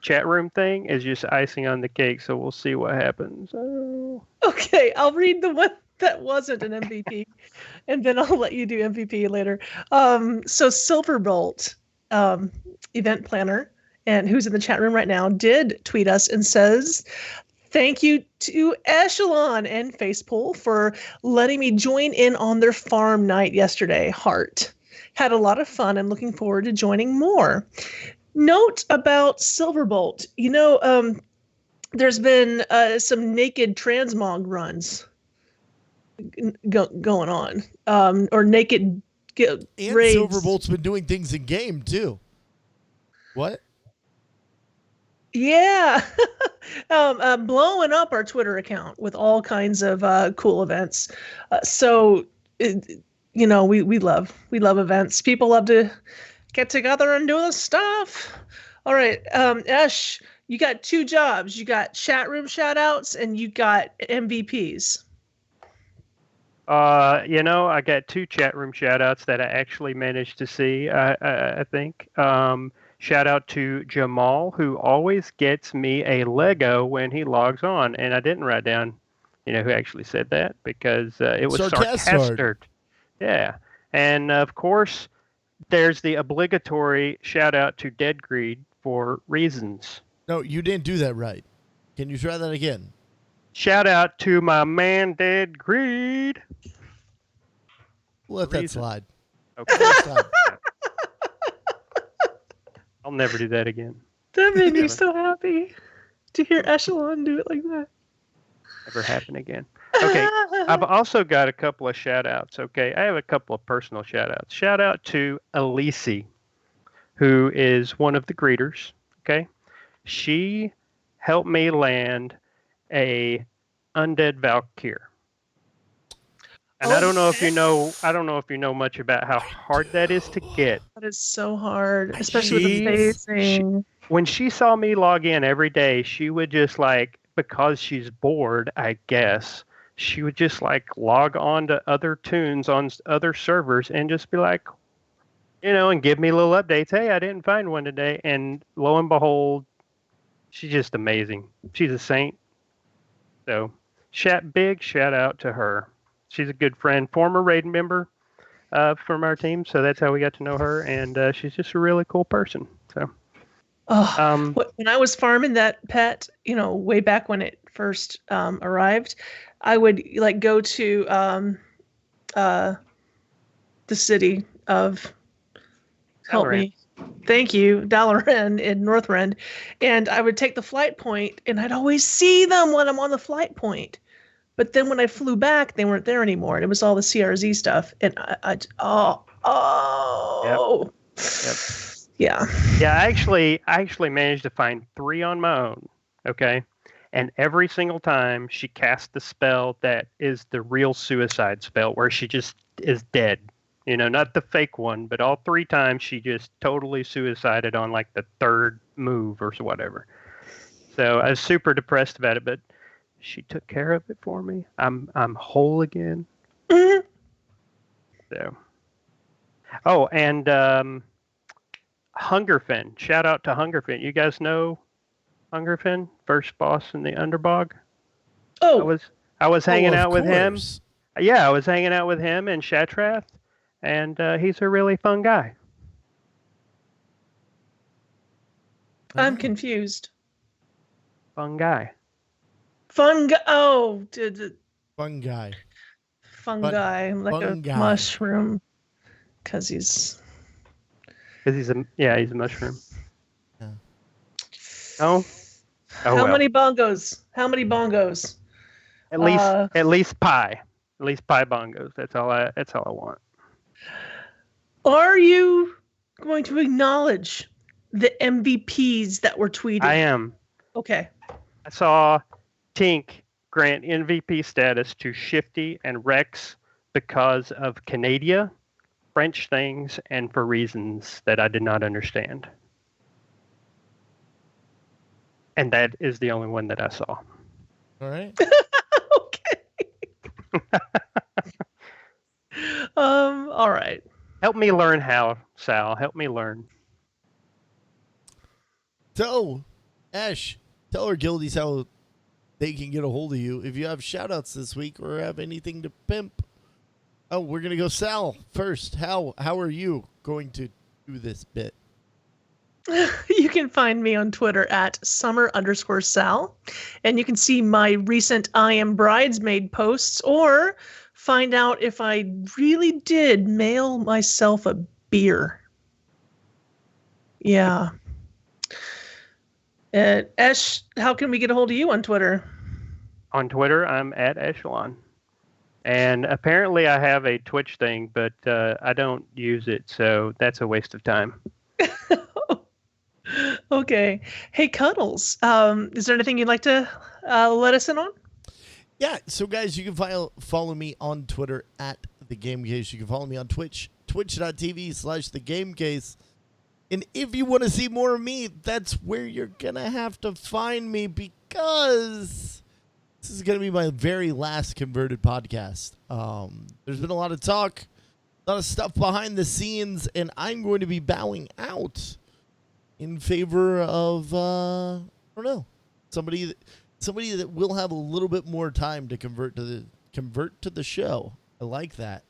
chat room thing is just icing on the cake. So we'll see what happens. Oh. Okay, I'll read the one that wasn't an MVP, and then I'll let you do MVP later. So Silverbolt, event planner, and who's in the chat room right now, did tweet us and says, "Thank you to Echelon and Facepool for letting me join in on their farm night yesterday. Heart. Had a lot of fun and looking forward to joining more." Note about Silverbolt. There's been some naked transmog runs going on, or naked And raids. Silverbolt's been doing things in game too. What? Yeah, blowing up our Twitter account with all kinds of cool events. We love events. People love to get together and do this stuff. All right, Ash, you got two jobs. You got chat room shout outs and you got MVPs. I got two chat room shout outs that I actually managed to see, I think. Shout out to Jamal, who always gets me a Lego when he logs on. And I didn't write down, who actually said that, because it was sarcastic. Yeah. And of course, there's the obligatory shout out to Dead Greed for reasons. No, you didn't do that right. Can you try that again? Shout out to my man, Dead Greed. Let that slide. Okay. Let it slide. I'll never do that again. That made me so happy to hear Echelon do it like that. Never happen again. Okay. I've also got a couple of shout outs. Okay. I have a couple of personal shout outs. Shout out to Elise, who is one of the greeters. Okay. She helped me land a undead Valkyr. And I don't know if you know. I don't know if you know much about how hard that is to get. That is so hard, especially with the She's- phasing. When she saw me log in every day, she would just like, because she's bored, I guess, she would just like log on to other tunes on other servers and just be like, and give me little updates. Hey, I didn't find one today. And lo and behold, she's just amazing. She's a saint. So, big shout out to her. She's a good friend, former raid member from our team. So that's how we got to know her. And she's just a really cool person. So. Oh, when I was farming that pet, way back when it first arrived, I would like go to the city of help me. Thank you, Dalaran in Northrend, and I would take the flight point, and I'd always see them when I'm on the flight point. But then when I flew back, they weren't there anymore, and it was all the CRZ stuff. And Yep. Yeah. Yeah, I actually managed to find 3 on my own. Okay. And every single time she cast the spell that is the real suicide spell where she just is dead. Not the fake one, but all 3 times she just totally suicided on like the 3rd move or whatever. So I was super depressed about it, but she took care of it for me. I'm whole again. Mm-hmm. So. Oh, and Hungerfin. Shout out to Hungerfin. You guys know Hungerfin, first boss in the Underbog? Oh, I was hanging out with him. course. Yeah, I was hanging out with him and Shatrath, and he's a really fun guy. I'm confused. Fun guy. Fungi. Oh, Fun guy. fungi, like fungi. a mushroom, because he's. Because he's a mushroom. Yeah. Oh. How many bongos? How many bongos? At least pie. At least pie bongos. That's all I want. Are you going to acknowledge the MVPs that were tweeted? I am. Okay. I saw Tink grant MVP status to Shifty and Rex because of Canada, French things, and for reasons that I did not understand. And that is the only one that I saw. All right. Okay. All right. Help me learn how, Sal. Help me learn. So, Ash, tell our guildies how they can get a hold of you if you have shout-outs this week or have anything to pimp. Oh, we're going to go Sal first. How are you going to do this bit? You can find me on Twitter at summer_Sal. And you can see my recent I Am Bridesmaid posts or find out if I really did mail myself a beer. Yeah. Esh, how can we get a hold of you on Twitter? On Twitter, I'm at Echelon. And apparently I have a Twitch thing, but I don't use it, so that's a waste of time. Okay. Hey, Cuddles, is there anything you'd like to let us in on? Yeah, so guys, you can follow me on Twitter at The Game Case. You can follow me on Twitch, twitch.tv/TheGameCase. And if you want to see more of me, that's where you're going to have to find me because this is going to be my very last Converted podcast. There's been a lot of talk, a lot of stuff behind the scenes, and I'm going to be bowing out in favor of, I don't know, somebody that will have a little bit more time to convert to the show. I like that.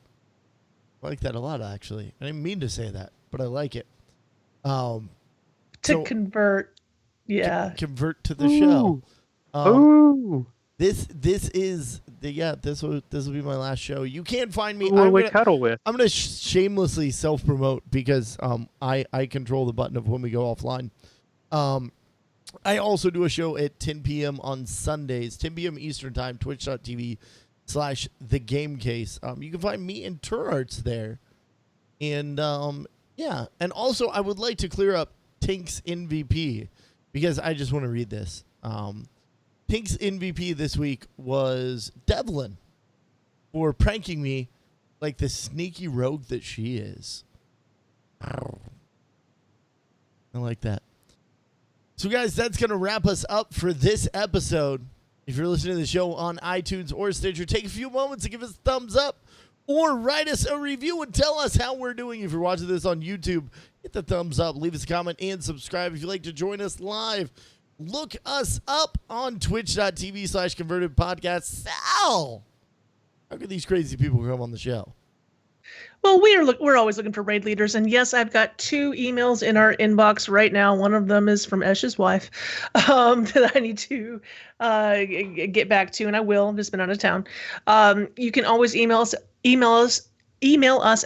I like that a lot, actually. I didn't mean to say that, but I like it. Convert, yeah. Convert to the show. Ooh. This will be my last show. You can't find me. Who will we cuddle with? I'm gonna shamelessly self promote because I control the button of when we go offline. I also do a show at 10 p.m. on Sundays, 10 p.m. Eastern Time, twitch.tv/thegamecase. You can find me and Turarts there. And, yeah. And also, I would like to clear up Tink's MVP because I just want to read this. Tink's MVP this week was Devlin. for pranking me like the sneaky rogue that she is. I like that. So, guys, that's going to wrap us up for this episode. If you're listening to the show on iTunes or Stitcher, take a few moments to give us a thumbs up or write us a review and tell us how we're doing. If you're watching this on YouTube, hit the thumbs up, leave us a comment, and subscribe. If you'd like to join us live, look us up on twitch.tv/convertedpodcast. Sal, how can these crazy people come on the show? Well, we're always looking for raid leaders, and yes, I've got 2 emails in our inbox right now. One of them is from Esh's wife that I need to get back to, and I will. I've just been out of town. You can always email us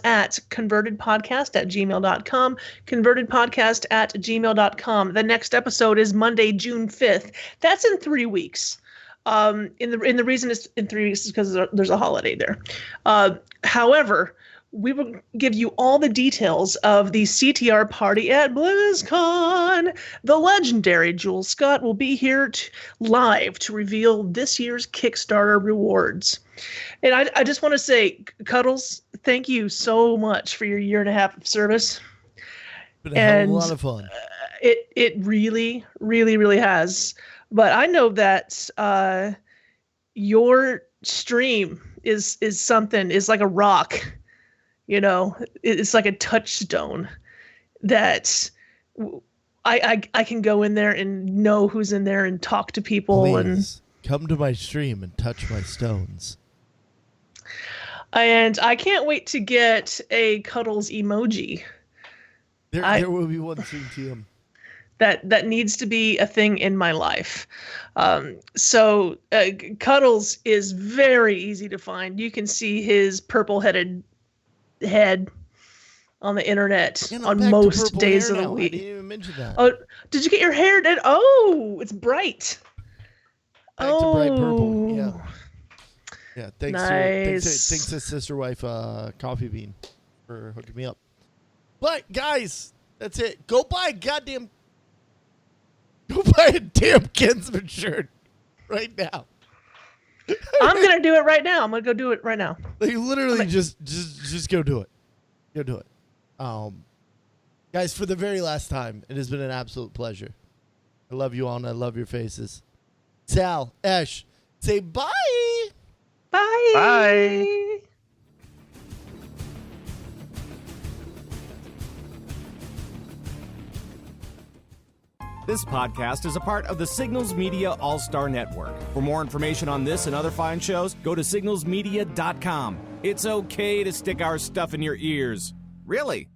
at convertedpodcast@gmail.com, convertedpodcast@gmail.com. The next episode is Monday, June 5th. That's in 3 weeks. And the reason it's in 3 weeks is because there's a holiday there. However, we will give you all the details of the CTR party at BlizzCon. The legendary Jules Scott will be here live to reveal this year's Kickstarter rewards. And I just want to say, Cuddles, thank you so much for your 1.5 years of service. It's been a hell of a lot of fun. It really, really, really has. But I know that your stream is like a rock. You know, it's like a touchstone that I can go in there and know who's in there and talk to people. Please, come to my stream and touch my stones. And I can't wait to get a Cuddles emoji. There will be one soon, TM. That needs to be a thing in my life. So Cuddles is very easy to find. You can see his purple-headed head on the internet on most days of the week. I didn't even mention that. Oh, did you get your hair done? Oh, it's bright. Back to bright purple. Yeah. Thanks Nice. to sister wife Coffee Bean for hooking me up. But guys, that's it. Go buy a damn Kinsman shirt right now. I'm gonna do it right now. I'm gonna go do it right now. Like literally, just go do it. Go do it. Guys, for the very last time, it has been an absolute pleasure. I love you all, and I love your faces. Sal, Esh, say bye. Bye. Bye. This podcast is a part of the Signals Media All-Star Network. For more information on this and other fine shows, go to signalsmedia.com. It's okay to stick our stuff in your ears. Really.